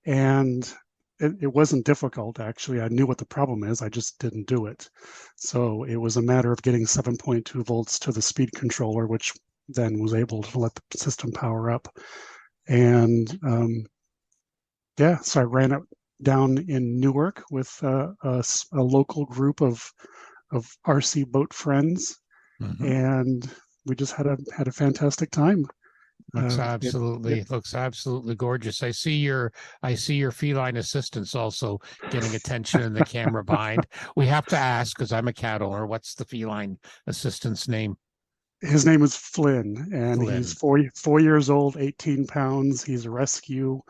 and it wasn't difficult, actually. I knew what the problem is. I just didn't do it. So it was a matter of getting 7.2 volts to the speed controller, which then was able to let the system power up. And so I ran it down in Newark with a local group of RC boat friends, and we just had a fantastic time. Looks absolutely gorgeous. I see your feline assistants also getting attention in the camera behind. We have to ask, because I'm a cat owner, what's the feline assistant's name? His name is Flynn, and he's 4 years old, 18 pounds. He's a rescue,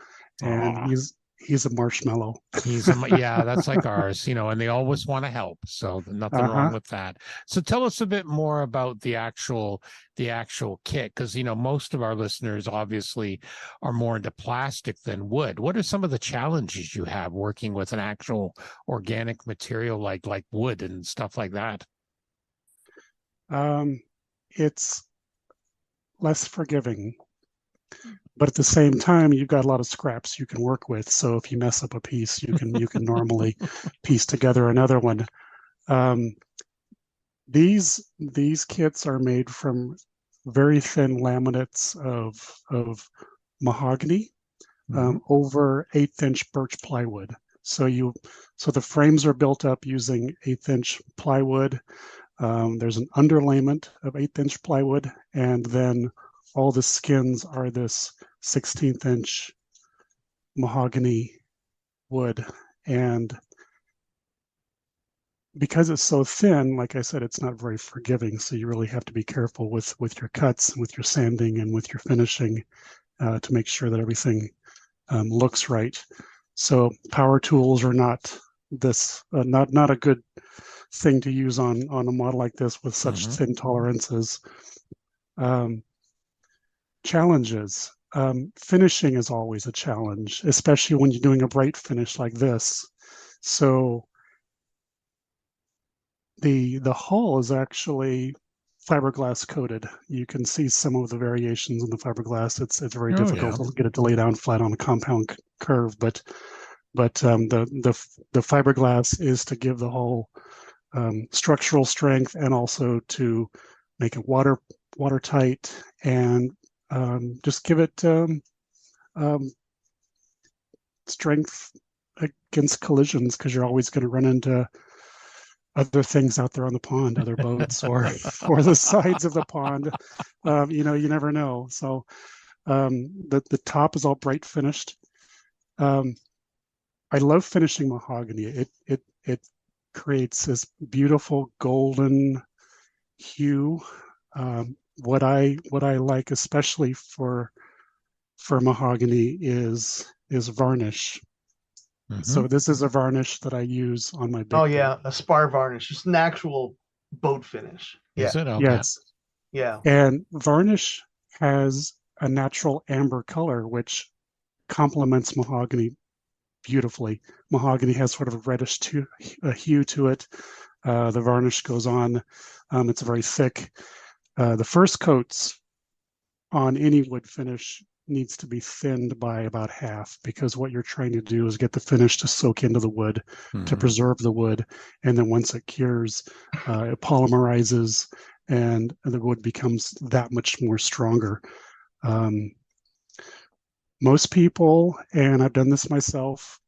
and he's a marshmallow. That's like ours, and they always want to help. So nothing wrong with that. So tell us a bit more about the actual kit, because most of our listeners obviously are more into plastic than wood. What are some of the challenges you have working with an actual organic material like wood and stuff like that? It's less forgiving, but at the same time, you've got a lot of scraps you can work with. So if you mess up a piece, you can normally piece together another one. These kits are made from very thin laminates of mahogany over 1/8-inch birch plywood. So the frames are built up using 1/8-inch plywood. There's an underlayment of 1/8-inch plywood, and then all the skins are this 1/16-inch mahogany wood. And because it's so thin, like I said, it's not very forgiving. So you really have to be careful with your cuts, with your sanding, and with your finishing to make sure that everything looks right. So power tools are not a good thing to use on a model like this with such thin tolerances. Challenges. Finishing is always a challenge, especially when you're doing a bright finish like this. So the hull is actually fiberglass coated. You can see some of the variations in the fiberglass. It's very difficult to get it to lay down flat on a compound curve, but the fiberglass is to give the hull structural strength, and also to make it watertight, and just give it strength against collisions, because you're always going to run into other things out there on the pond, other boats or the sides of the pond. You never know. So the top is all bright finished. I love finishing mahogany. It creates this beautiful golden hue. What I like especially for mahogany is varnish. So this is a varnish that I use on my big boat. A spar varnish, just an actual boat finish. Is it? Okay. Yes. Yeah. And varnish has a natural amber color, which complements mahogany beautifully. Mahogany has sort of a reddish hue to it. The varnish goes on. It's very thick. The first coats on any wood finish needs to be thinned by about half, because what you're trying to do is get the finish to soak into the wood, to preserve the wood. And then once it cures, it polymerizes, and the wood becomes that much more stronger. Most people, and I've done this myself,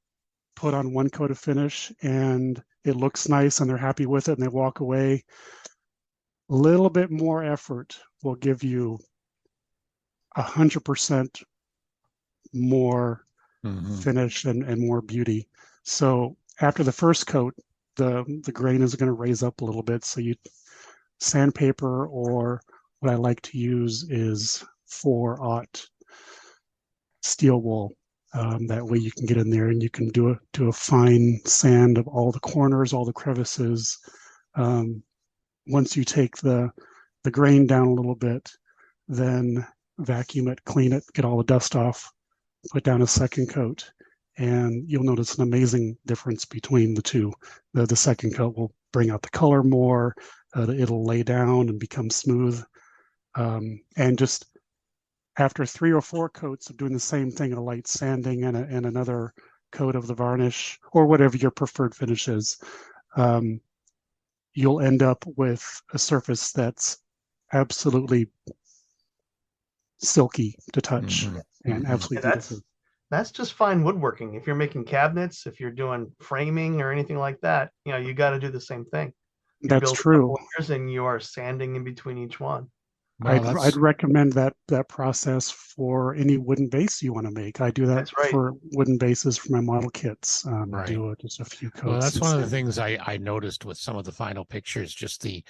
put on one coat of finish and it looks nice and they're happy with it and they walk away. A little bit more effort will give you 100% more finish and more beauty. So after the first coat, the grain is going to raise up a little bit. So you sandpaper, or what I like to use is 4/0 steel wool. That way you can get in there and you can do a fine sand of all the corners, all the crevices. Once you take the grain down a little bit, then vacuum it, clean it, get all the dust off, put down a second coat, and you'll notice an amazing difference between the two. The second coat will bring out the color more, it'll lay down and become smooth. And just after 3 or 4 coats of doing the same thing, a light sanding and another coat of the varnish, or whatever your preferred finish is, you'll end up with a surface that's absolutely silky to touch and absolutely beautiful. That's just fine woodworking. If you're making cabinets, if you're doing framing or anything like that, you got to do the same thing. That's true. And you are sanding in between each one. Well, I'd recommend that process for any wooden base you want to make. I do that for wooden bases for my model kits. Do just a few coats. Well, that's one of the things I noticed with some of the final pictures, just the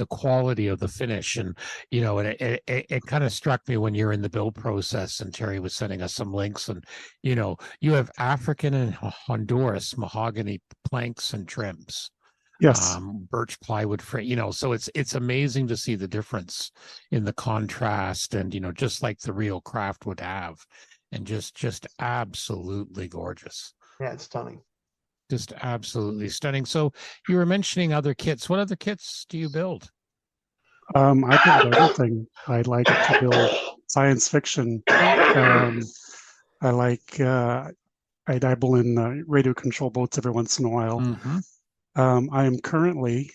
quality of the finish. And, and it kind of struck me when you're in the build process, and Terry was sending us some links, and, you have African and Honduras mahogany planks and trims. Yes. Birch plywood frame, so it's amazing to see the difference in the contrast, and just like the real craft would have, and just absolutely gorgeous. Yeah, it's stunning. Just absolutely stunning. So you were mentioning other kits. What other kits do you build? I build everything. I like to build science fiction. I dabble in radio control boats every once in a while. I am currently,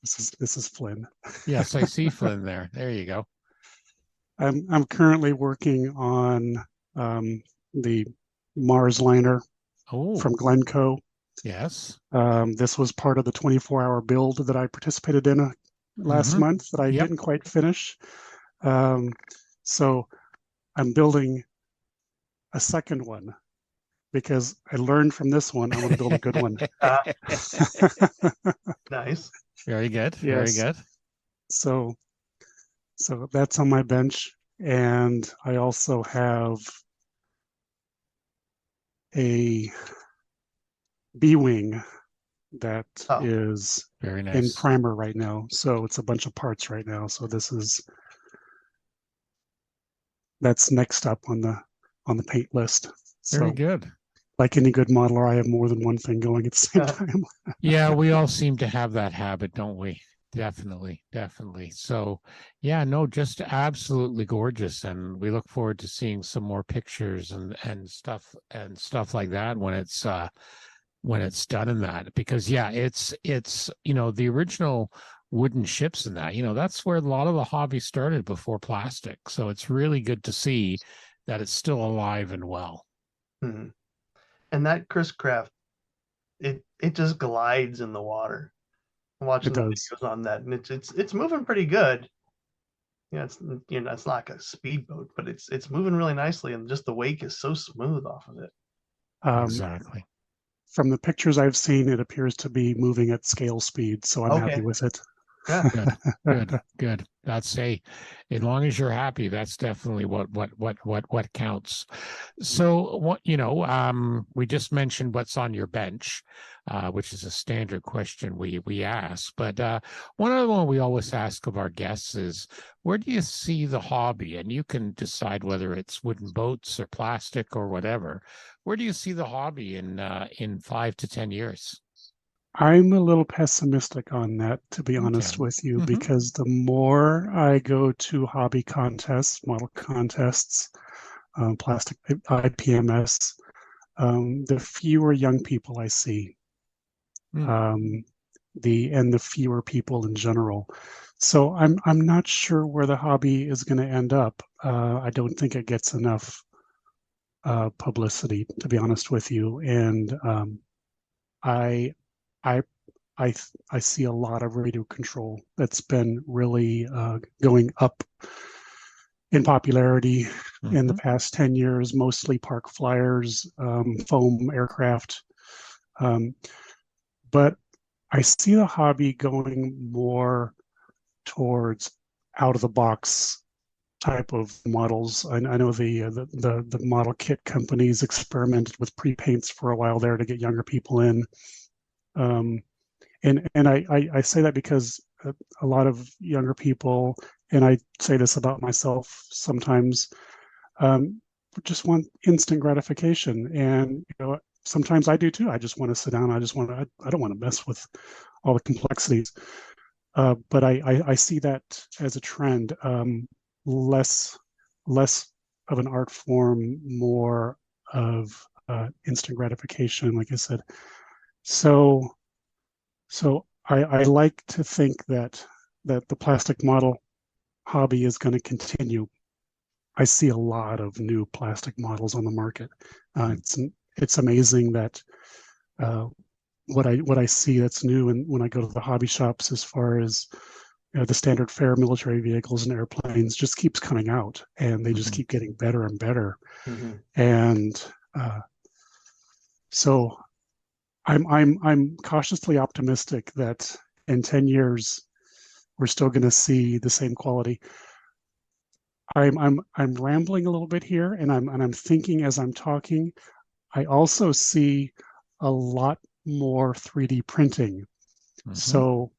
this is Flynn. Yes, I see Flynn there. There you go. I'm currently working on the Mars liner from Glencoe. Yes. This was part of the 24-hour build that I participated in last month that I didn't quite finish. So I'm building a second one, because I learned from this one. I want to build a good one. Nice. Very good. Yes. Very good. So that's on my bench. And I also have a B-wing that is very nice in primer right now. So it's a bunch of parts right now. So that's next up on the paint list. Very good. Like any good modeler, I have more than one thing going at the same time. Yeah, we all seem to have that habit, don't we? Definitely. So, yeah, no, just absolutely gorgeous, and we look forward to seeing some more pictures and stuff like that when it's done in that. Because it's the original wooden ships in that. That's where a lot of the hobby started before plastic. So it's really good to see that it's still alive and well. Mm-hmm. And that Chris Craft, it just glides in the water. I'm watching the videos on that, and it's moving pretty good. It's it's not like a speedboat, but it's moving really nicely, and just the wake is so smooth off of it. Exactly. From the pictures I've seen, it appears to be moving at scale speed, so I'm happy with it. Yeah. Good. That's as long as you're happy, that's definitely what counts. So we just mentioned what's on your bench, which is a standard question we ask. But one other one we always ask of our guests is, where do you see the hobby? And you can decide whether it's wooden boats or plastic or whatever. Where do you see the hobby in 5 to 10 years? I'm a little pessimistic on that, to be honest with you, because the more I go to hobby contests, model contests, plastic IPMS, the fewer young people I see, the fewer people in general. So I'm not sure where the hobby is going to end up. I don't think it gets enough publicity, to be honest with you, and I see a lot of radio control that's been really going up in popularity in the past 10 years, mostly park flyers, foam aircraft. But I see the hobby going more towards out of the box type of models. I know the model kit companies experimented with pre-paints for a while there to get younger people in. And I say that because a lot of younger people, and I say this about myself sometimes, just want instant gratification. And sometimes I do too. I just want to sit down. I don't want to mess with all the complexities. But I see that as a trend. Less of an art form, more of instant gratification, like I said. So I like to think that the plastic model hobby is going to continue. I see a lot of new plastic models on the market. It's amazing that what I see that's new, and when I go to the hobby shops, as far as the standard fare military vehicles and airplanes, just keeps coming out, and they just keep getting better and better. And so I'm cautiously optimistic that in 10 years we're still going to see the same quality. I'm rambling a little bit here, and I'm thinking as I'm talking. I also see a lot more 3D printing. So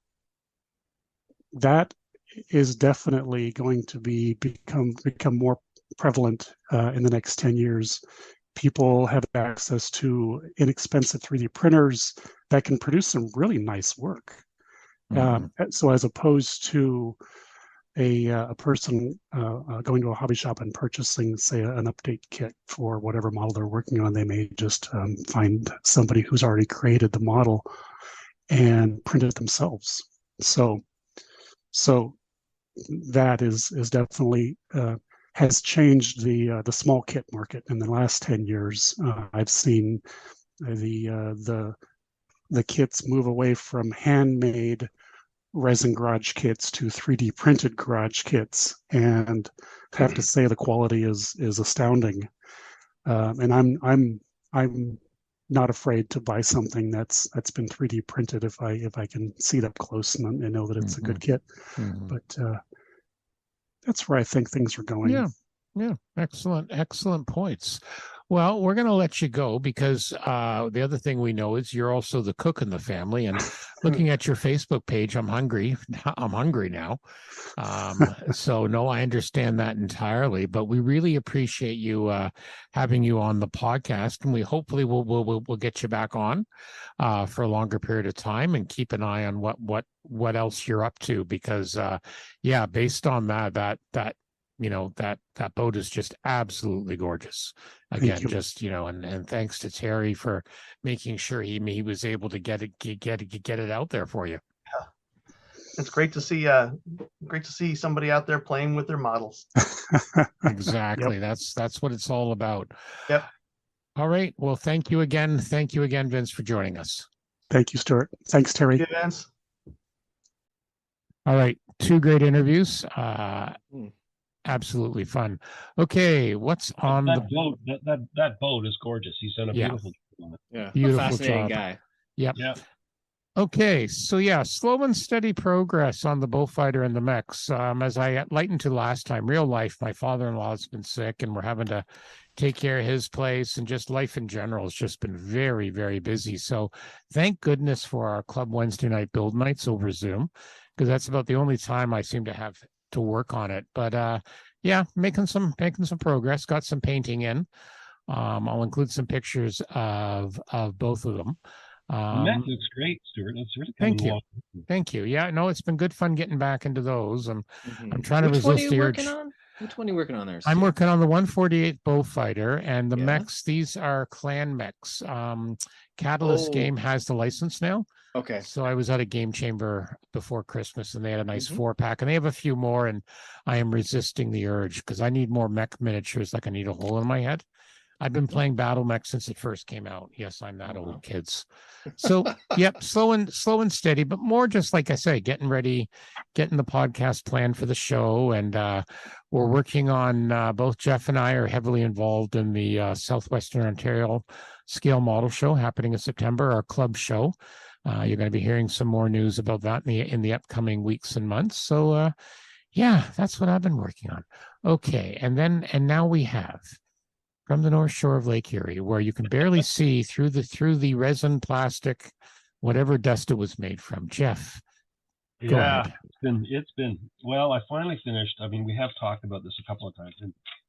that is definitely going to become more prevalent in the next 10 years. People have access to inexpensive 3D printers that can produce some really nice work. So as opposed to a person going to a hobby shop and purchasing, say, an update kit for whatever model they're working on, they may just find somebody who's already created the model and print it themselves. So that is definitely has changed the small kit market in the last 10 years. I've seen the kits move away from handmade resin garage kits to 3D printed garage kits, and I have to say the quality is astounding. And I'm not afraid to buy something that's been 3D printed if I can see it up close and know that it's a good kit. But that's where I think things are going. Yeah. Excellent points. Well, we're going to let you go because the other thing we know is you're also the cook in the family. And looking at your Facebook page, I'm hungry. I'm hungry now. So no, I understand that entirely. But we really appreciate you having you on the podcast, and we hopefully we'll get you back on for a longer period of time, and keep an eye on what else you're up to. Because based on that boat is just absolutely gorgeous. Again, just and thanks to Terry for making sure he was able to get it out there for you. Yeah. It's great to see somebody out there playing with their models. Exactly. That's what it's all about. Yep. All right. Well, thank you again, Vince, for joining us. Thank you, Stuart. Thanks, Terry. Thank you, Vince. All right. 2 great interviews. Absolutely fun. Okay, what's on that boat? That boat is gorgeous. He's done a beautiful job on it. Yeah, beautiful fascinating job. Guy. Yep. Yeah. Okay, so slow and steady progress on the Beaufighter and the mechs. As I lightened to last time, real life, my father-in-law has been sick, and we're having to take care of his place, and just life in general has just been very, very busy. So thank goodness for our Club Wednesday night build nights over Zoom, because that's about the only time I seem to have to work on it. But making some progress. Got some painting in. I'll include some pictures of both of them. That looks great, Stuart. It's really Thank you. Yeah, no, it's been good fun getting back into those. I'm trying to resist the urge. Which one are you working on there, Steve? I'm working on the 148 Beaufighter and the mechs. These are clan mechs. Catalyst Game has the license now. Okay. So I was at a Game Chamber before Christmas, and they had a nice 4-pack, and they have a few more, and I am resisting the urge because I need more mech miniatures like I need a hole in my head. I've been playing Battle Mech since it first came out. Yes, I'm that old, kids. So, yep, slow and steady, but more just like I say, getting ready, getting the podcast planned for the show. And we're working on, both Jeff and I are heavily involved in the Southwestern Ontario Scale Model Show happening in September, our club show. You're going to be hearing some more news about that in the upcoming weeks and months. So, yeah, that's what I've been working on. Okay, and now we have from the North Shore of Lake Erie, where you can barely see through the resin, plastic, whatever dust it was made from. Jeff, go ahead. It's been well. I finally finished. I mean, we have talked about this a couple of times.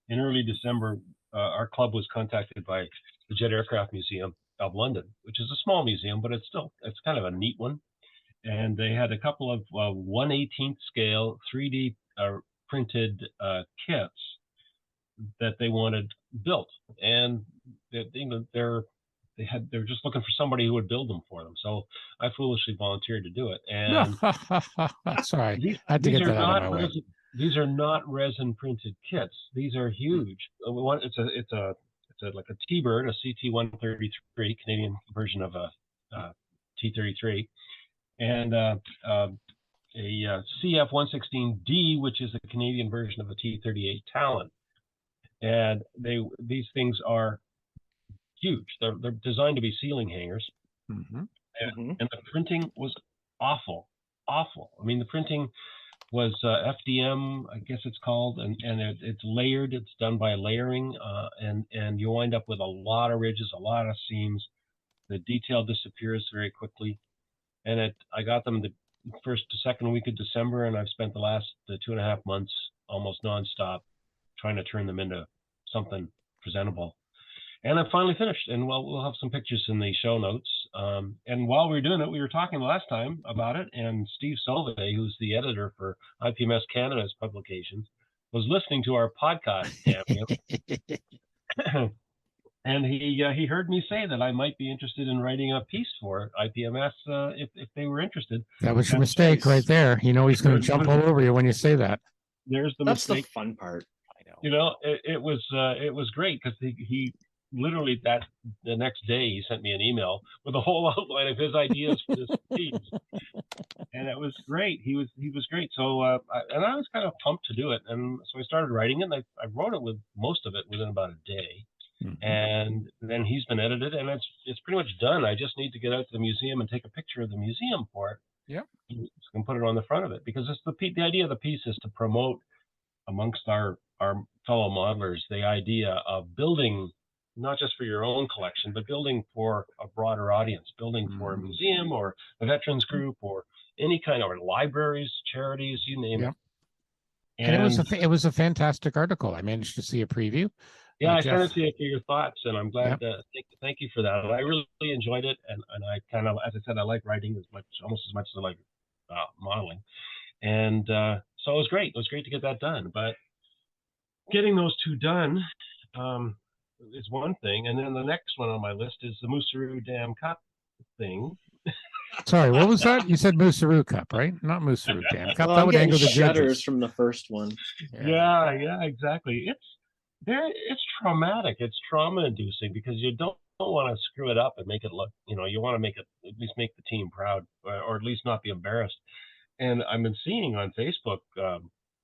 In early December, our club was contacted by the Jet Aircraft Museum of London, which is a small museum, but it's kind of a neat one. And they had a couple of 1/18th scale 3D printed kits that they wanted built, and they're just looking for somebody who would build them for them. So I foolishly volunteered to do it. And sorry, these are not resin printed kits. These are huge. It's like a T-Bird, a CT-133 Canadian version of a T-33, and a CF-116D, which is a Canadian version of a T-38 Talon. And these things are huge. They're designed to be ceiling hangers. And the printing was awful. I mean, the printing was FDM, I guess it's called, and it's layered. It's done by layering, and you wind up with a lot of ridges, a lot of seams. The detail disappears very quickly. And I got them the first to second week of December, and I've spent the last 2.5 months almost nonstop trying to turn them into something presentable. And I'm finally finished, and we'll have some pictures in the show notes. And while we were doing it, we were talking last time about it, and Steve Solvay, who's the editor for IPMS Canada's publications, was listening to our podcast, and he heard me say that I might be interested in writing a piece for IPMS if they were interested. That was your mistake right there. You know he's going to jump all over you when you say that. That's mistake. The fun part. I know. You know, it was great because he literally the next day he sent me an email with a whole outline of his ideas for this piece, and it was great. He was great. So I was kind of pumped to do it, and so I started writing it. And I wrote it with most of it within about a day. And then he's been edited, and it's pretty much done. I just need to get out to the museum and take a picture of the museum for it. Yeah, and put it on the front of it, because it's the idea of the piece is to promote amongst our fellow modelers the idea of building not just for your own collection, but building for a broader audience, building for a museum or a veterans group or any kind of libraries, charities, you name it. And it was a fantastic article. I managed to see a preview. Yeah, I sent it to you for your thoughts, and I'm glad. Thank you for that. I really enjoyed it, and I kind of, as I said, I like writing almost as much as I like modeling, and so it was great. It was great to get that done. But getting those two done is one thing, and then the next one on my list is the Mooseroos Dam Cup thing. Sorry, what was that? You said Mooseroos Cup, right? Not Mooseroos Dam Cup. That would angle the judges from the first one. Yeah, exactly. It's traumatic. It's trauma-inducing because you don't want to screw it up and make it look, you want to make it, at least make the team proud, or at least not be embarrassed. And I've been seeing on Facebook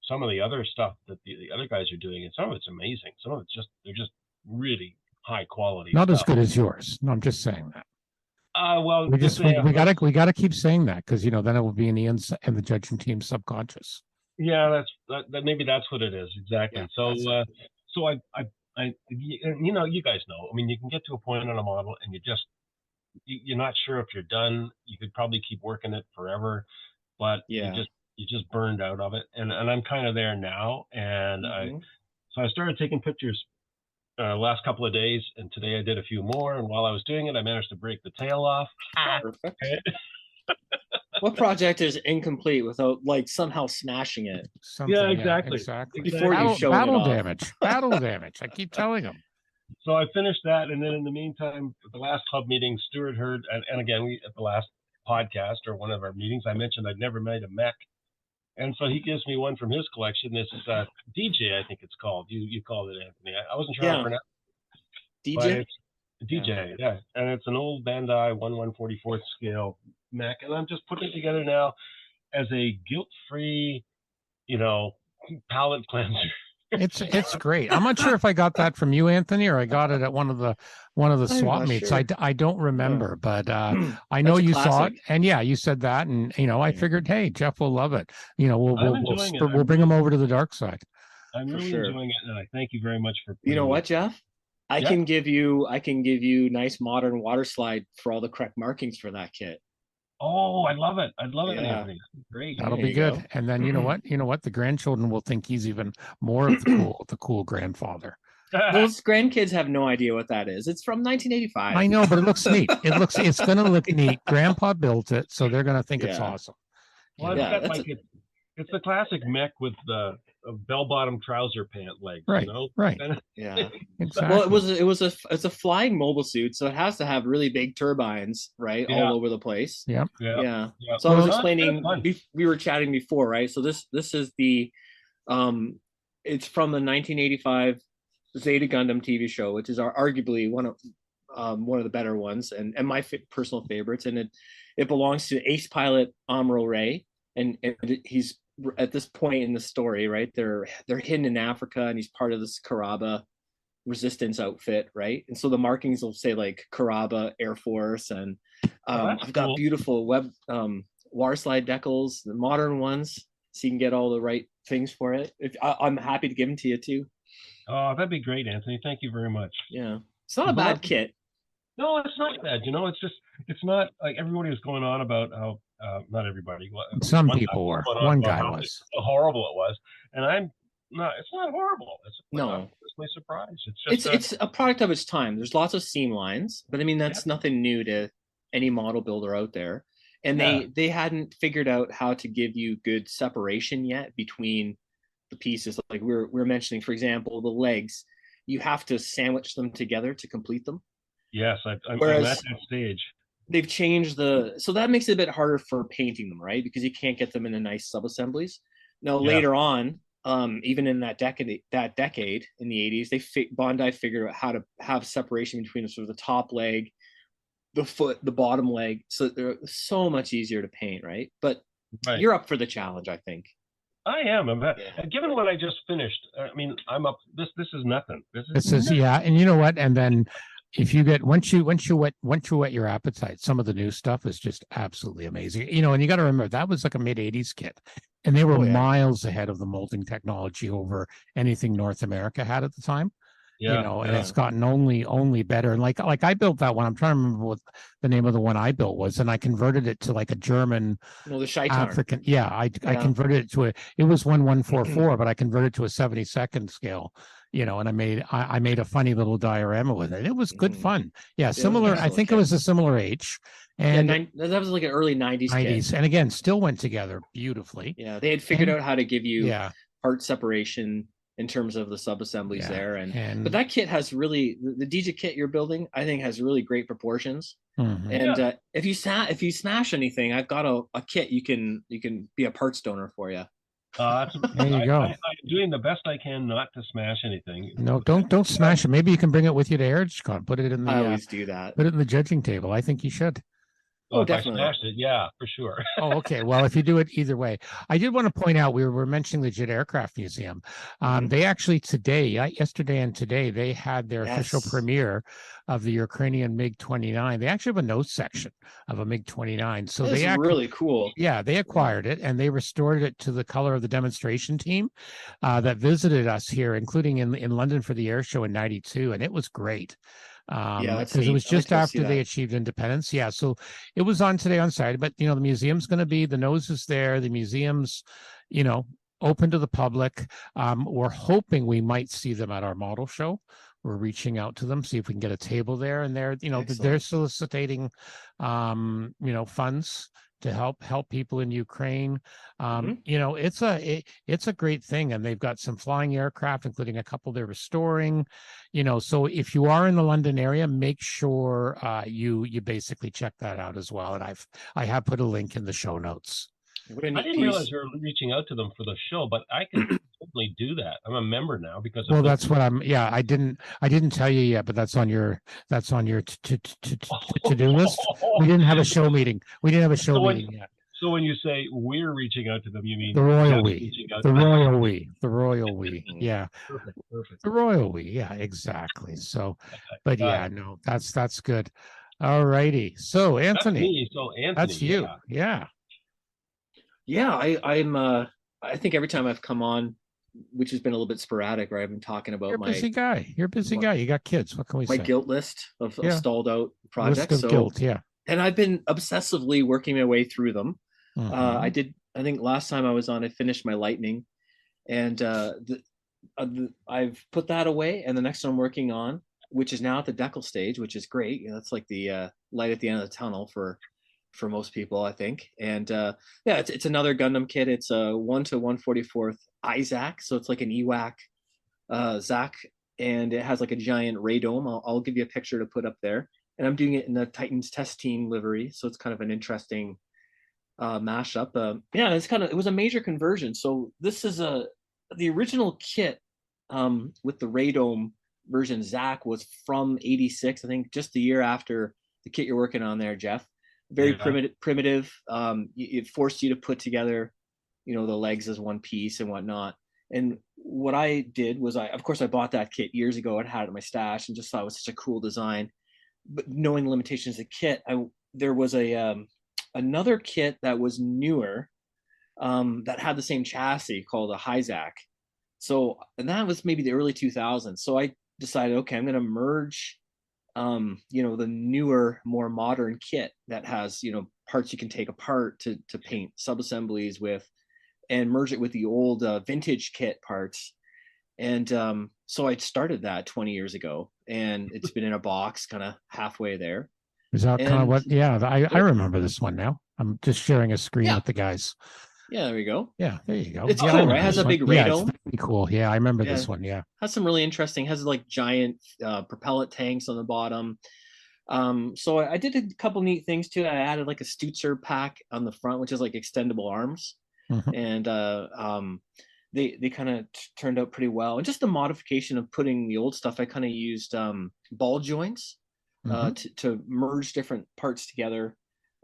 some of the other stuff that the other guys are doing, and some of it's amazing. Some of it's they're just really high quality. Not as good as yours. No, I'm just saying that. Well, we gotta keep saying that because then it will be in Ian's and the judging team's subconscious. Yeah, maybe that's what it is exactly. Yeah, so I you guys know. I mean, you can get to a point on a model and you're not sure if you're done. You could probably keep working it forever, but you just burned out of it. And I'm kind of there now. And I started taking pictures last couple of days, and today I did a few more. And while I was doing it, I managed to break the tail off. Perfect. What project is incomplete without somehow smashing it? Yeah, exactly. Before you show battle damage. Battle damage. I keep telling them. So I finished that, and then in the meantime, at the last club meeting, Stuart heard, and again, at the last podcast or one of our meetings, I mentioned I'd never made a mech, and so he gives me one from his collection. This is DJ, I think it's called. You called it, Anthony. I wasn't sure how to pronounce it. DJ. DJ, yeah, and it's an old Bandai 1/144th scale mech, and I'm just putting it together now as a guilt-free, palette cleanser It's great. I'm not sure if I got that from you, Anthony, or I got it at one of the swap meets. Sure. I don't remember, but I know you saw it, and you said that, and I figured, hey, Jeff will love it. We'll bring him over to the dark side. I'm really enjoying it, and I thank you very much for. You know what, Jeff? I can give you nice modern water slide for all the correct markings for that kit. Oh, I love it. Anthony. Great. That'll be good. Go. And then you know what? The grandchildren will think he's even more of the cool grandfather. Those grandkids have no idea what that is. It's from 1985. I know, but it looks neat. It's going to look neat. Grandpa built it, so they're going to think it's awesome. Well, it's the classic mech with the bell-bottom trouser pant legs, right? Right. Yeah. Exactly. Well, it's a flying mobile suit, so it has to have really big turbines, right, all over the place. Yeah. So I was explaining. We were chatting before, right? So this is the, it's from the 1985 Zeta Gundam TV show, which is arguably one of the better ones, and my personal favorites. And it belongs to ace pilot Amuro Ray, and he's at this point in the story, right? They're hidden in Africa, and he's part of this Karaba resistance outfit, right? And so the markings will say like Karaba Air Force, and I've got beautiful water slide decals, the modern ones, so you can get all the right things for it. I'm happy to give them to you too. Oh, that'd be great, Anthony. Thank you very much. Yeah, it's not a bad kit. No, it's not bad. It's not like everybody was going on about how. Not everybody. Some people were. One guy was. How horrible it was, and I'm not. It's not horrible. I'm surprised. It's a product of its time. There's lots of seam lines, but I mean that's nothing new to any model builder out there. And they hadn't figured out how to give you good separation yet between the pieces. Like we're mentioning, for example, the legs. You have to sandwich them together to complete them. Yes, I'm at that stage. They've changed so that makes it a bit harder for painting them, right? Because you can't get them into nice sub-assemblies. Now, later on, even in that decade in the 80s, Bandai figured out how to have separation between sort of the top leg, the foot, the bottom leg. So they're so much easier to paint, right? But you're up for the challenge, I think. I am. Given what I just finished, I mean, I'm up. This is nothing. This is and you know what? And then if you get once you whet your appetite, some of the new stuff is just absolutely amazing. And you got to remember that was like a mid-80s kit, and they were miles ahead of the molding technology over anything North America had at the time. And it's gotten only better. And like I built that one. I'm trying to remember what the name of the one I built was, and I converted it to like a German the Scheitar. African. I converted it to it was 1144, but I converted to a 72nd scale. And I made a funny little diorama with it. It was good fun. Yeah, similar. I think it was a similar age. And that was like an early 90s kit. And again, still went together beautifully. Yeah, they had figured out how to give you part separation in terms of the sub-assemblies there. But that kit has really, the DJ kit you're building, I think has really great proportions. Mm-hmm. And if you smash anything, I've got a kit you can be a parts donor for you. There you go. I'm doing the best I can not to smash anything. No, don't smash it. Maybe you can bring it with you to EdgeCon. Put it in the. I always do that. Put it in the judging table. I think you should. Oh, definitely. I smashed it, yeah, for sure. Oh, okay. Well, if you do it either way, I did want to point out we were mentioning the Jet Aircraft Museum. They actually yesterday and today, they had their official premiere of the Ukrainian MiG-29. They actually have a nose section of a MiG-29. So that's really cool. Yeah, they acquired it and they restored it to the color of the demonstration team that visited us here, including in London for the air show in '92, and it was great. Because it was just after they achieved independence. Yeah, so it was on today on Saturday, but the museum's going to be, the nose is there, the museum's open to the public. We're hoping we might see them at our model show. We're reaching out to them, see if we can get a table there, and they're soliciting funds to help people in Ukraine. It's a great thing, and they've got some flying aircraft, including a couple they're restoring. So if you are in the London area, make sure you basically check that out as well. And I have put a link in the show notes. I didn't realize you were reaching out to them for the show, but I can totally do that. I'm a member now because. Well, that's what I'm. Yeah, I didn't tell you yet, but that's on your to do list. We didn't have a show meeting. We didn't have a show meeting yet. So when you say we're reaching out to them, you mean the royal we, the royal we, the royal we. Yeah. Perfect. The royal we. Yeah, exactly. So, but yeah, no, that's good. All righty. So Anthony, that's me. So Anthony, that's you. Yeah. Yeah, I think every time I've come on, which has been a little bit sporadic, right? I've been talking about You're a busy guy. You're a busy guy. You got kids. What can we say? My guilt list of stalled out projects. List of guilt, yeah. And I've been obsessively working my way through them. I think last time I was on, I finished my Lightning, and I've put that away. And the next one I'm working on, which is now at the decal stage, which is great. That's like the light at the end of the tunnel for most people, I think. And it's another Gundam kit. It's a 1 to 1/44 Izak, so it's like an Ewak Zak, and it has like a giant radome. I'll give you a picture to put up there. And I'm doing it in the Titans test team livery, so it's kind of an interesting mashup. It was a major conversion. So this is the original kit with the radome version. Zak was from '86, I think, just the year after the kit you're working on there, Jeff. Very primitive. It forced you to put together, the legs as one piece and whatnot. And what I did was, I bought that kit years ago and had it in my stash and just thought it was such a cool design. But knowing the limitations of the kit, there was another kit that was newer that had the same chassis called a Hyzak. So, and that was maybe the early 2000s. So I decided, okay, I'm going to merge the newer, more modern kit that has, parts you can take apart to paint sub-assemblies with, and merge it with the old vintage kit parts. And so I started that 20 years ago, and it's been in a box kind of halfway there. Is that kind of what? Yeah, I remember this one now. I'm just sharing a screen with the guys. Yeah, there we go. Yeah, there you go. It's cool, right? It has a big radome. Yeah, it's pretty cool. Yeah, I remember this one. Yeah, has some really interesting. Has like giant propellant tanks on the bottom. So I did a couple neat things too. I added like a Stutzer pack on the front, which is like extendable arms, and they kind of turned out pretty well. And just the modification of putting the old stuff, I kind of used ball joints to merge different parts together.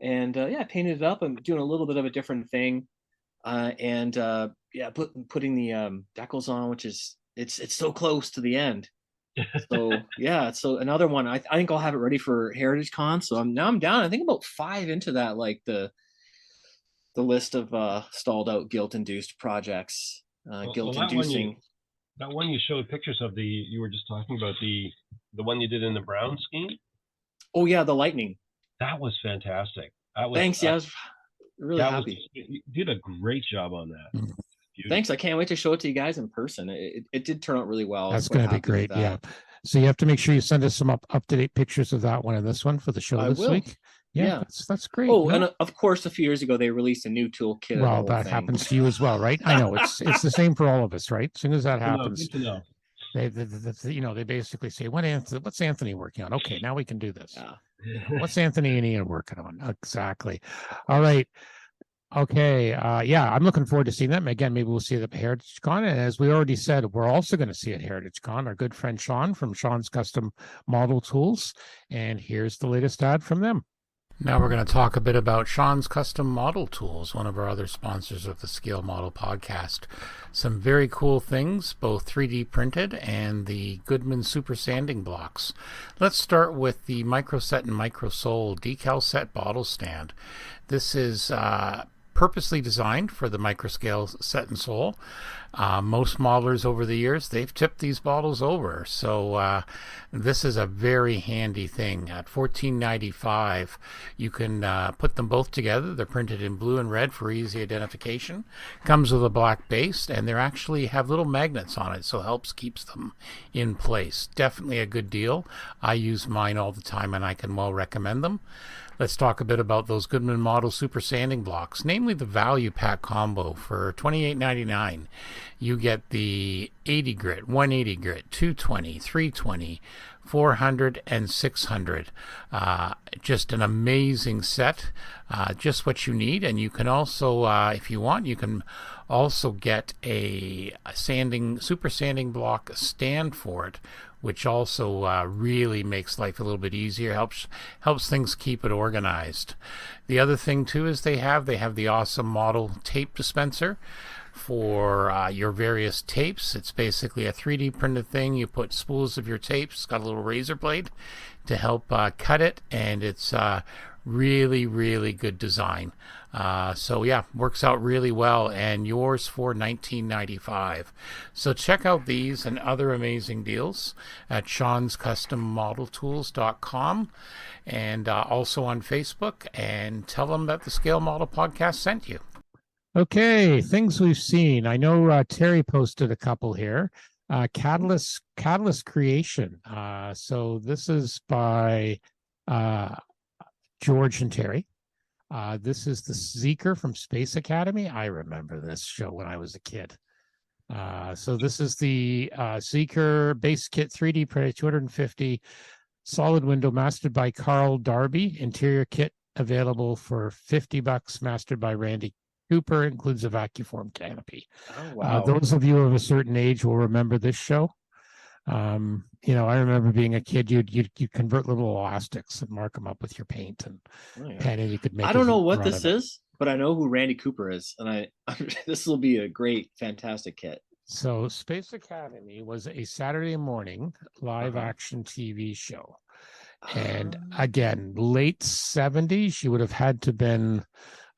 And I painted it up. I'm doing a little bit of a different thing. Putting the decals on, which is it's so close to the end. So another one. I think I'll have it ready for Heritage Con. So I'm down. I think about 5 into that, like the list of stalled out guilt-induced projects. Guilt-inducing. That one you showed pictures of, you were just talking about the one you did in the brown scheme. Oh yeah, the Lightning. That was fantastic. Thanks. I was really happy. You did a great job on that. Thanks. I can't wait to show it to you guys in person. It did turn out really well. That's going to be great. Yeah. So you have to make sure you send us some up-to-date pictures of that one and this one for the show this week. Yeah. That's great. Oh, and of course, a few years ago they released a new toolkit. Well, that happens to you as well, right? I know it's the same for all of us, right? As soon as that happens, they basically say, what's Anthony working on? Okay, now we can do this. What's Anthony and Ian working on? Exactly. All right. Okay. I'm looking forward to seeing them. Again, maybe we'll see them at Heritage Con. And as we already said, we're also going to see at Heritage Con our good friend Sean from Sean's Custom Model Tools. And here's the latest ad from them. Now we're going to talk a bit about Sean's Custom Model Tools, one of our other sponsors of the Scale Model Podcast. Some very cool things, both 3D printed and the Goodman Super Sanding Blocks. Let's start with the Microset and Microsole Decal Set Bottle Stand. This is purposely designed for the microscale set and sole. Most modelers over the years, they've tipped these bottles over. So this is a very handy thing. At $14.95, you can put them both together. They're printed in blue and red for easy identification. Comes with a black base, and they actually have little magnets on it, so keeps them in place. Definitely a good deal. I use mine all the time, and I can well recommend them. Let's talk a bit about those Goodman Model Super Sanding Blocks, namely the Value Pack Combo for $28.99. You get the 80 grit, 180 grit, 220, 320, 400, and 600. Just an amazing set, just what you need. And you can also, if you want, you can also get a super sanding block stand for it, which also really makes life a little bit easier, helps things keep it organized. The other thing too is they have the awesome model tape dispenser for your various tapes. It's basically a 3D printed thing. You put spools of your tapes. It's got a little razor blade to help cut it, and it's really, really good design. So yeah, works out really well, and yours for $19.95. So check out these and other amazing deals at Sean'sCustomModelTools.com, and also on Facebook, and tell them that the Scale Model Podcast sent you. Okay, things we've seen. I know Terry posted a couple here. Catalyst Creation. So this is by George and Terry. This is the Zeeker from Space Academy. I remember this show when I was a kid. So this is the Zeeker base kit 3D printed 250 solid window mastered by Carl Darby. Interior kit available for $50, mastered by Randy Cooper, includes a vacuform canopy. Oh, wow. Those of you of a certain age will remember this show. I remember being a kid, you'd convert little elastics and mark them up with your paint and pen, and you could make. I don't know what this is, but I know who Randy Cooper is, and this will be a great, fantastic kit. So Space Academy was a Saturday morning live action TV show. And again, late 70s, you would have had to been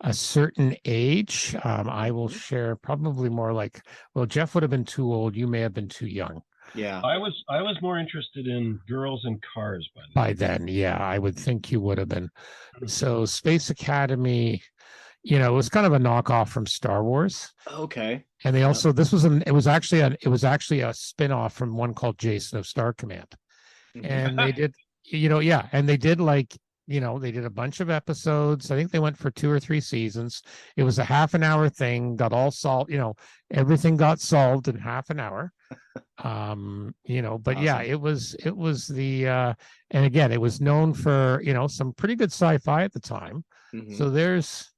a certain age. I will share probably more like, well, Jeff would have been too old. You may have been too young. Yeah. I was more interested in girls and cars by then. Yeah, I would think you would have been. So Space Academy, it was kind of a knockoff from Star Wars. Okay. And they also, it was actually a spin-off from one called Jason of Star Command. And they did, and they did they did a bunch of episodes. I think they went for 2 or 3 seasons. It was a half an hour thing, got all solved, everything got solved in half an hour. But awesome. Yeah, it was the, and again, it was known for, some pretty good sci-fi at the time. So there's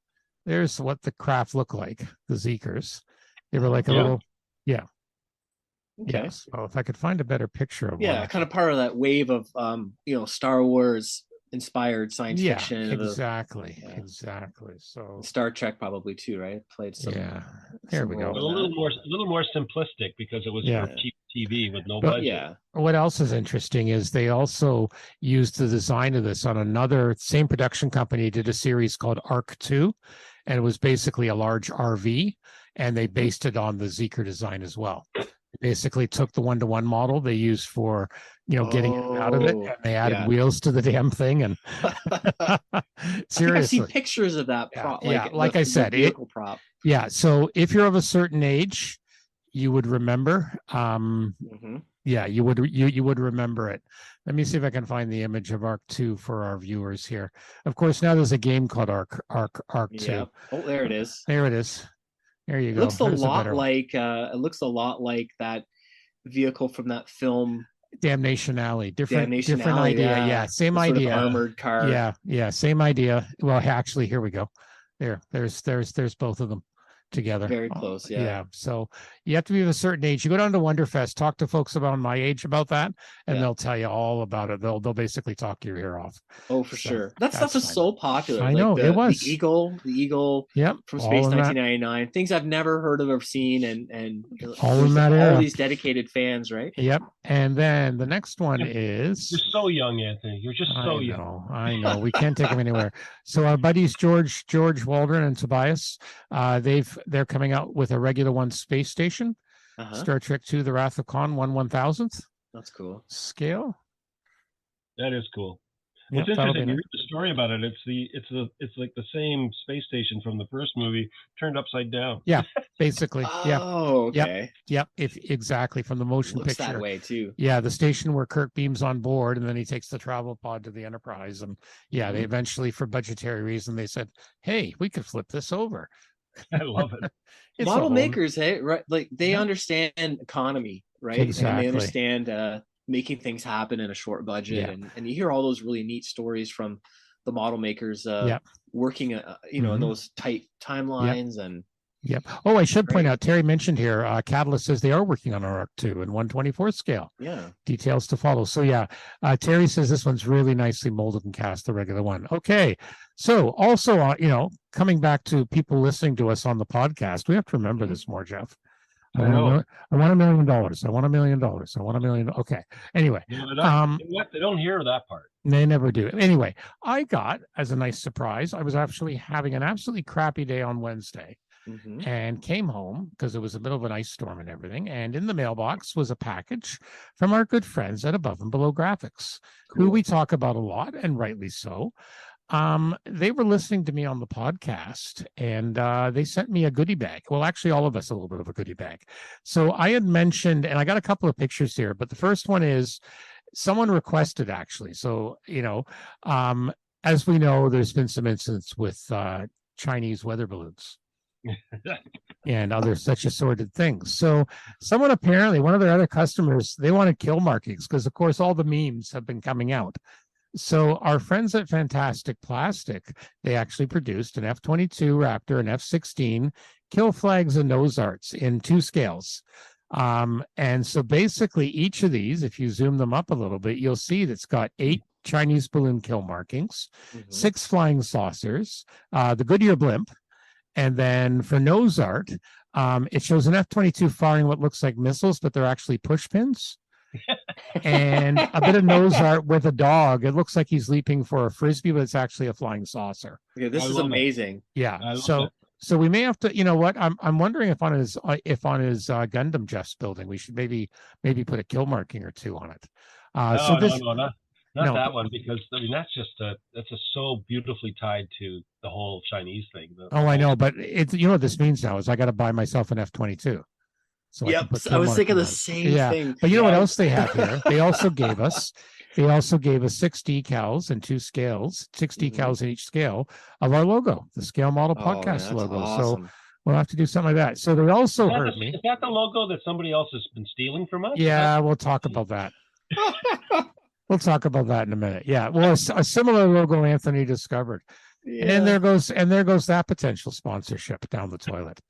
what the craft looked like, the Zeekers. They were like a little, Okay. Yes. Oh, if I could find a better picture of one. Kind of part of that wave of Star Wars inspired science fiction. Exactly. So Star Trek probably too, right? Played some. Yeah. There we go. A little more simplistic because it was for cheap TV with no budget. Yeah. What else is interesting is they also used the design of this on another same production company did a series called Arc 2, and it was basically a large RV, and they based it on the Zeeker design as well. Basically took the 1-to-1 model they used for getting out of it, and they added wheels to the damn thing. And seriously, I've seen pictures of that prop. Like I said, vehicle prop. Yeah, so if you're of a certain age, you would remember. Yeah, you would remember it. Let me see if I can find the image of Arc 2 for our viewers here. Of course, now there's a game called Arc 2. Oh, there it is. There it is. There you go. It looks a lot like that vehicle from that film Damnation Alley. Different idea. Yeah, same idea. Armored car. Yeah, same idea. Well, actually, here we go. There's both of them together. Very close. Yeah. So you have to be of a certain age. You go down to Wonderfest, talk to folks about my age about that, and they'll tell you all about it. They'll basically talk your ear off. Oh, for sure. That stuff is so popular. I know it was the Eagle. Yep. From Space 1999. Things I've never heard of or seen, and all in that era. All these dedicated fans, right? Yep. And then the next one is. You're so young, Anthony. You're just so young. I know. We can't take them anywhere. So our buddies George Waldron and Tobias, they're coming out with a regular one space station, Star Trek II: The Wrath of Khan 1/1000th. That's cool. Scale. That is cool. What's interesting, you read the story about it. It's like the same space station from the first movie turned upside down. Yeah, basically. Oh, okay. Yep. Exactly from the motion picture. That way too. Yeah, the station where Kirk beams on board, and then he takes the travel pod to the Enterprise, and they eventually, for budgetary reason, they said, "Hey, we could flip this over." I love it. Model makers, hey, right? Like they understand economy, right? Exactly. And they understand making things happen in a short budget, Yeah. and you hear all those really neat stories from the model makers working, in those tight timelines and. Yep. Oh, I should point out, Terry mentioned here, Catalyst says they are working on an ARC 2 in 1/24 scale. Yeah. Details to follow. So yeah, Terry says this one's really nicely molded and cast, the regular one. Okay. So also, coming back to people listening to us on the podcast, we have to remember this more, Jeff. I want $1 million. I want $1 million. I want $1 million. Okay. Anyway, they don't hear that part. They never do. Anyway, I got, as a nice surprise, I was actually having an absolutely crappy day on Wednesday. And came home because it was a bit of an ice storm and everything. And in the mailbox was a package from our good friends at Above and Below Graphics, who we talk about a lot, and rightly so. They were listening to me on the podcast, and they sent me a goodie bag. Well, actually, all of us a little bit of a goodie bag. So I had mentioned, and I got a couple of pictures here, but the first one is someone requested, actually. So, as we know, there's been some incidents with Chinese weather balloons. And other such assorted things. So someone, apparently one of their other customers, they wanted kill markings because of course all the memes have been coming out. So our friends at Fantastic Plastic, they actually produced an F-22 Raptor and F-16 kill flags and nose arts in 2 scales. And so basically each of these, if you zoom them up a little bit, you'll see that's got 8 Chinese balloon kill markings, 6 flying saucers, the Goodyear blimp. And then for nose art, it shows an F-22 firing what looks like missiles, but they're actually push pins. And a bit of nose art with a dog. It looks like he's leaping for a frisbee, but it's actually a flying saucer. Yeah, this is amazing. Yeah. So we may have to, you know what? I'm wondering if on his Gundam Jeff's building, we should maybe put a kill marking or 2 on it. Not that one, because I mean that's just so beautifully tied to the whole Chinese thing. I know, but it's what this means now is I got to buy myself an F-22. So I was thinking the same thing. But you know what else they have here? They also gave us 6 decals and 2 scales, 6 decals in each scale of our logo, the Scale Model Podcast logo. Awesome. So we'll have to do something like that. So they also heard me. Is that the logo that somebody else has been stealing from us? Yeah, we'll talk about that. We'll talk about that in a minute. Yeah, well, a similar logo Anthony discovered. Yeah. And there goes that potential sponsorship down the toilet.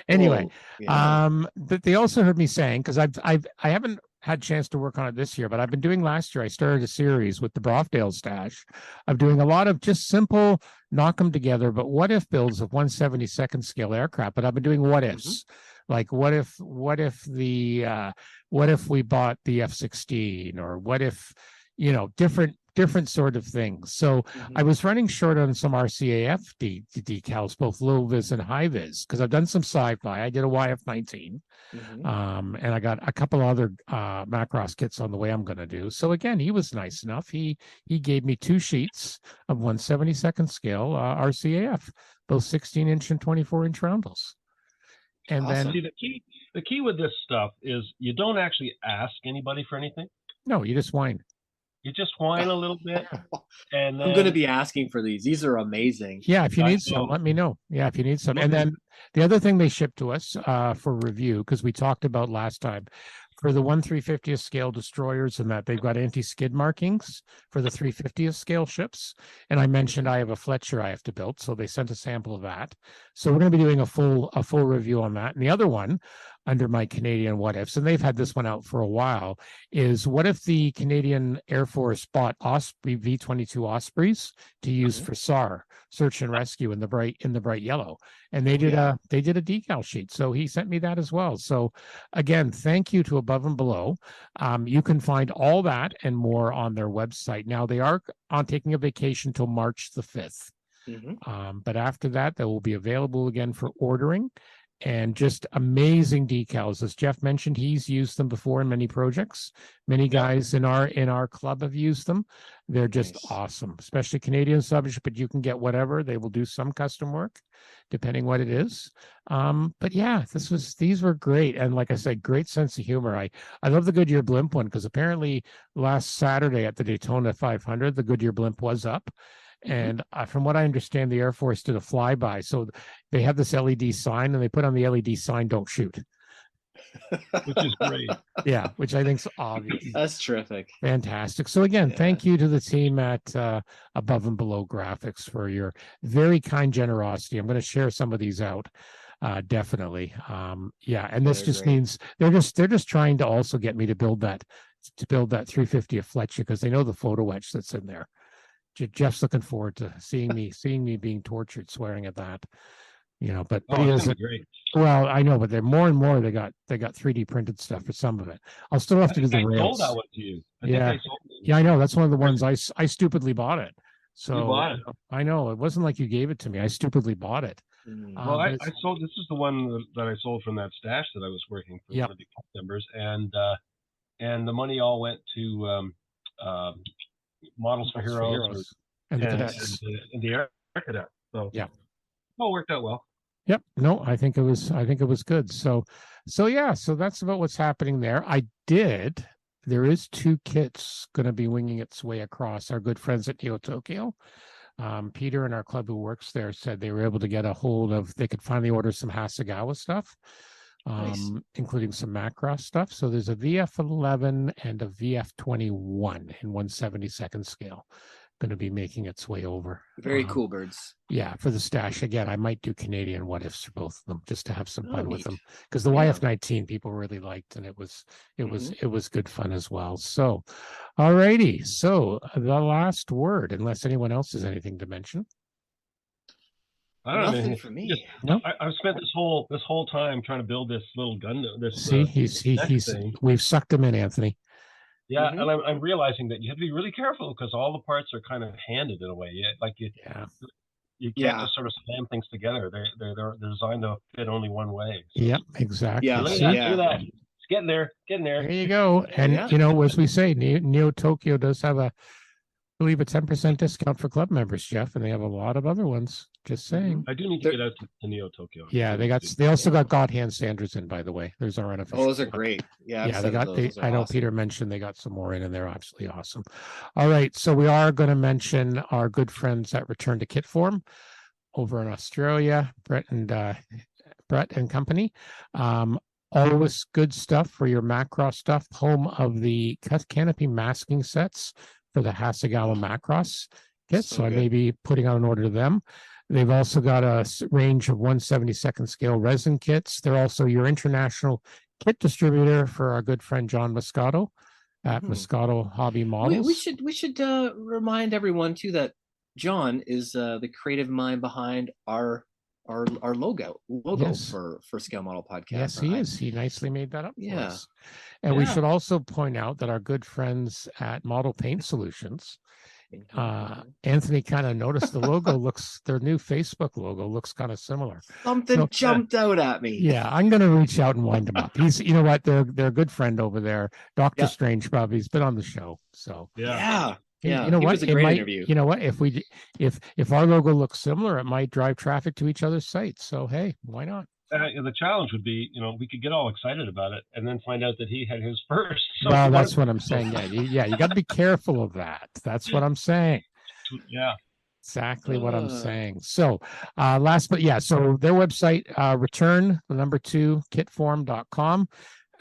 Anyway, but they also heard me saying, because I haven't had a chance to work on it this year, but I've been doing last year. I started a series with the Brofdale stash of doing a lot of just simple knock them together, but what if builds of 1/72nd scale aircraft. But I've been doing what ifs. Like what if we bought the F-16, or what if, different sort of things. So I was running short on some RCAF decals, both low vis and high vis, because I've done some sci-fi. I did a YF-19, and I got a couple other Macross kits on the way I'm going to do. So again, he was nice enough. He gave me 2 sheets of 1/72nd scale RCAF, both 16-inch and 24-inch roundels. And then the key with this stuff is you don't actually ask anybody for anything. No, you just whine. You just whine a little bit, and then... I'm going to be asking for these. These are amazing. Yeah, if you need some, let me know. Yeah, if you need some. And then the other thing they shipped to us for review, because we talked about last time, for the 1/350th scale destroyers, and that they've got anti-skid markings for the 350th scale ships. And I mentioned I have a Fletcher I have to build, so they sent a sample of that. So we're going to be doing a full review on that. And the other one, under my Canadian what ifs, and they've had this one out for a while, is what if the Canadian Air Force bought Osprey V-22 Ospreys to use for SAR, search and rescue, in the bright yellow, and they did a decal sheet. So he sent me that as well. So again, thank you to Above and Below. You can find all that and more on their website. Now they are on taking a vacation till March the 5th. But after that, they will be available again for ordering. And just amazing decals. As Jeff mentioned, he's used them before in many projects. Many guys in our club have used them. They're just awesome, especially Canadian subs, but you can get whatever. They will do some custom work, depending what it is. But yeah, these were great. And like I said, great sense of humor. I love the Goodyear blimp one, because apparently last Saturday at the Daytona 500, the Goodyear blimp was up. And from what I understand, the Air Force did a flyby. So they have this LED sign, and they put on the LED sign, "Don't shoot." which is great. Yeah, which I think's obvious. That's terrific. Fantastic. So again, thank you to the team at Above and Below Graphics for your very kind generosity. I'm going to share some of these out. Definitely. And this just means they're just trying to also get me to build that 350 of Fletcher, because they know the photo etch that's in there. Jeff's looking forward to seeing me being tortured swearing at that. But he doesn't. Well, I know, but they're more and more. They got 3D printed stuff for some of it. I'll still have to do the rails. Sold that one to you. I know. That's one of the ones I stupidly bought it. So you bought it. I know it wasn't like you gave it to me. I stupidly bought it. Well, I sold. This is the one that I sold from that stash that I was working for one of the members, and the money all went to Models for Heroes and the cadets and the Air Cadet. So yeah, all worked out well. Yep. No, I think it was good. So that's about what's happening there. There is 2 kits going to be winging its way across. Our good friends at Neo Tokyo. Peter in our club who works there said they were able to get a hold of, they could finally order some Hasegawa stuff, nice. Including some Macross stuff. So there's a VF11 and a VF21 in 1/72nd scale going to be making its way over. Very cool birds. Yeah, for the stash. Again, I might do Canadian what ifs for both of them just to have some fun with them, because the YF19 people really liked, and it was good fun as well. So, alrighty. So the last word, unless anyone else has anything to mention. I don't know. Nothing for me. I've spent this whole time trying to build this little Gundam. We've sucked him in, Anthony. Yeah, and I'm realizing that you have to be really careful because all the parts are kind of handed in a way. You can't just sort of slam things together. They're designed to fit only one way. So. Yep, exactly. Yeah, look at that. It's getting there. There you go. And as we say, Neo Tokyo does have I believe a 10% discount for club members, Jeff, and they have a lot of other ones. Just saying. I do need to get out to Neo Tokyo. Yeah, they also got God Hand Sanders in, by the way. There's our unofficial. Oh, those are great. Yeah, I know Peter mentioned they got some more in, and they're absolutely awesome. All right, so we are going to mention our good friends at Return to Kit Form over in Australia, Brett and company. Always good stuff for your Macross stuff. Home of the canopy masking sets for the Hasegawa Macross kits. So I may be putting out an order to them. They've also got a range of 1/72nd scale resin kits. They're also your international kit distributor for our good friend John Moscato at Moscato Hobby Models. We should remind everyone too that John is the creative mind behind our logo for Scale Model Podcast. Yes, he is. He nicely made that up for us. And we should also point out that our good friends at Model Paint Solutions, Anthony kind of noticed the logo their new Facebook logo looks kind of similar. Something jumped out at me. Yeah, I'm going to reach out and wind him up. He's, you know what, they're a good friend over there. Dr. Strange probably, he's been on the show. So yeah. You know what? Was a great interview. You know what? If our logo looks similar, it might drive traffic to each other's sites. So hey, why not? The challenge would be, we could get all excited about it and then find out that he had his first. So well, that's what I'm saying. You got to be careful of that. That's what I'm saying. Yeah. Exactly what I'm saying. So so their website, return2kitform.com.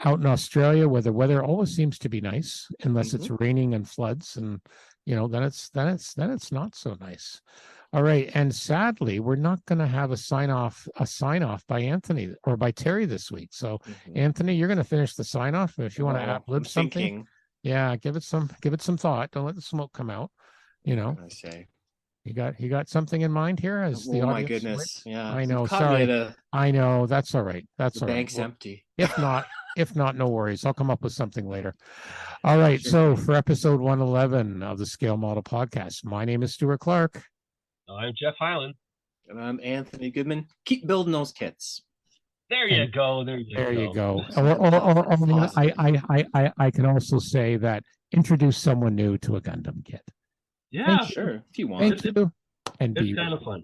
Out in Australia, where the weather always seems to be nice, unless it's raining and floods, and then it's not so nice. All right, and sadly, we're not going to have a sign off by Anthony or by Terry this week. So, Anthony, you're going to finish the sign off. If you want to ad-lib something, give it some thought. Don't let the smoke come out. I say. You got something in mind here? As the audience, my goodness, yeah. I know. Sorry, I know. That's all right. That's all right. The bank's empty. If not, no worries. I'll come up with something later. All right. So for episode 111 of the Scale Model Podcast, my name is Stuart Clark. I'm Jeff Hyland. And I'm Anthony Goodman. Keep building those kits. There you go. There you go. Or I can also say that introduce someone new to a Gundam kit. Yeah, sure. If you want. Thank you. And it's kind of fun.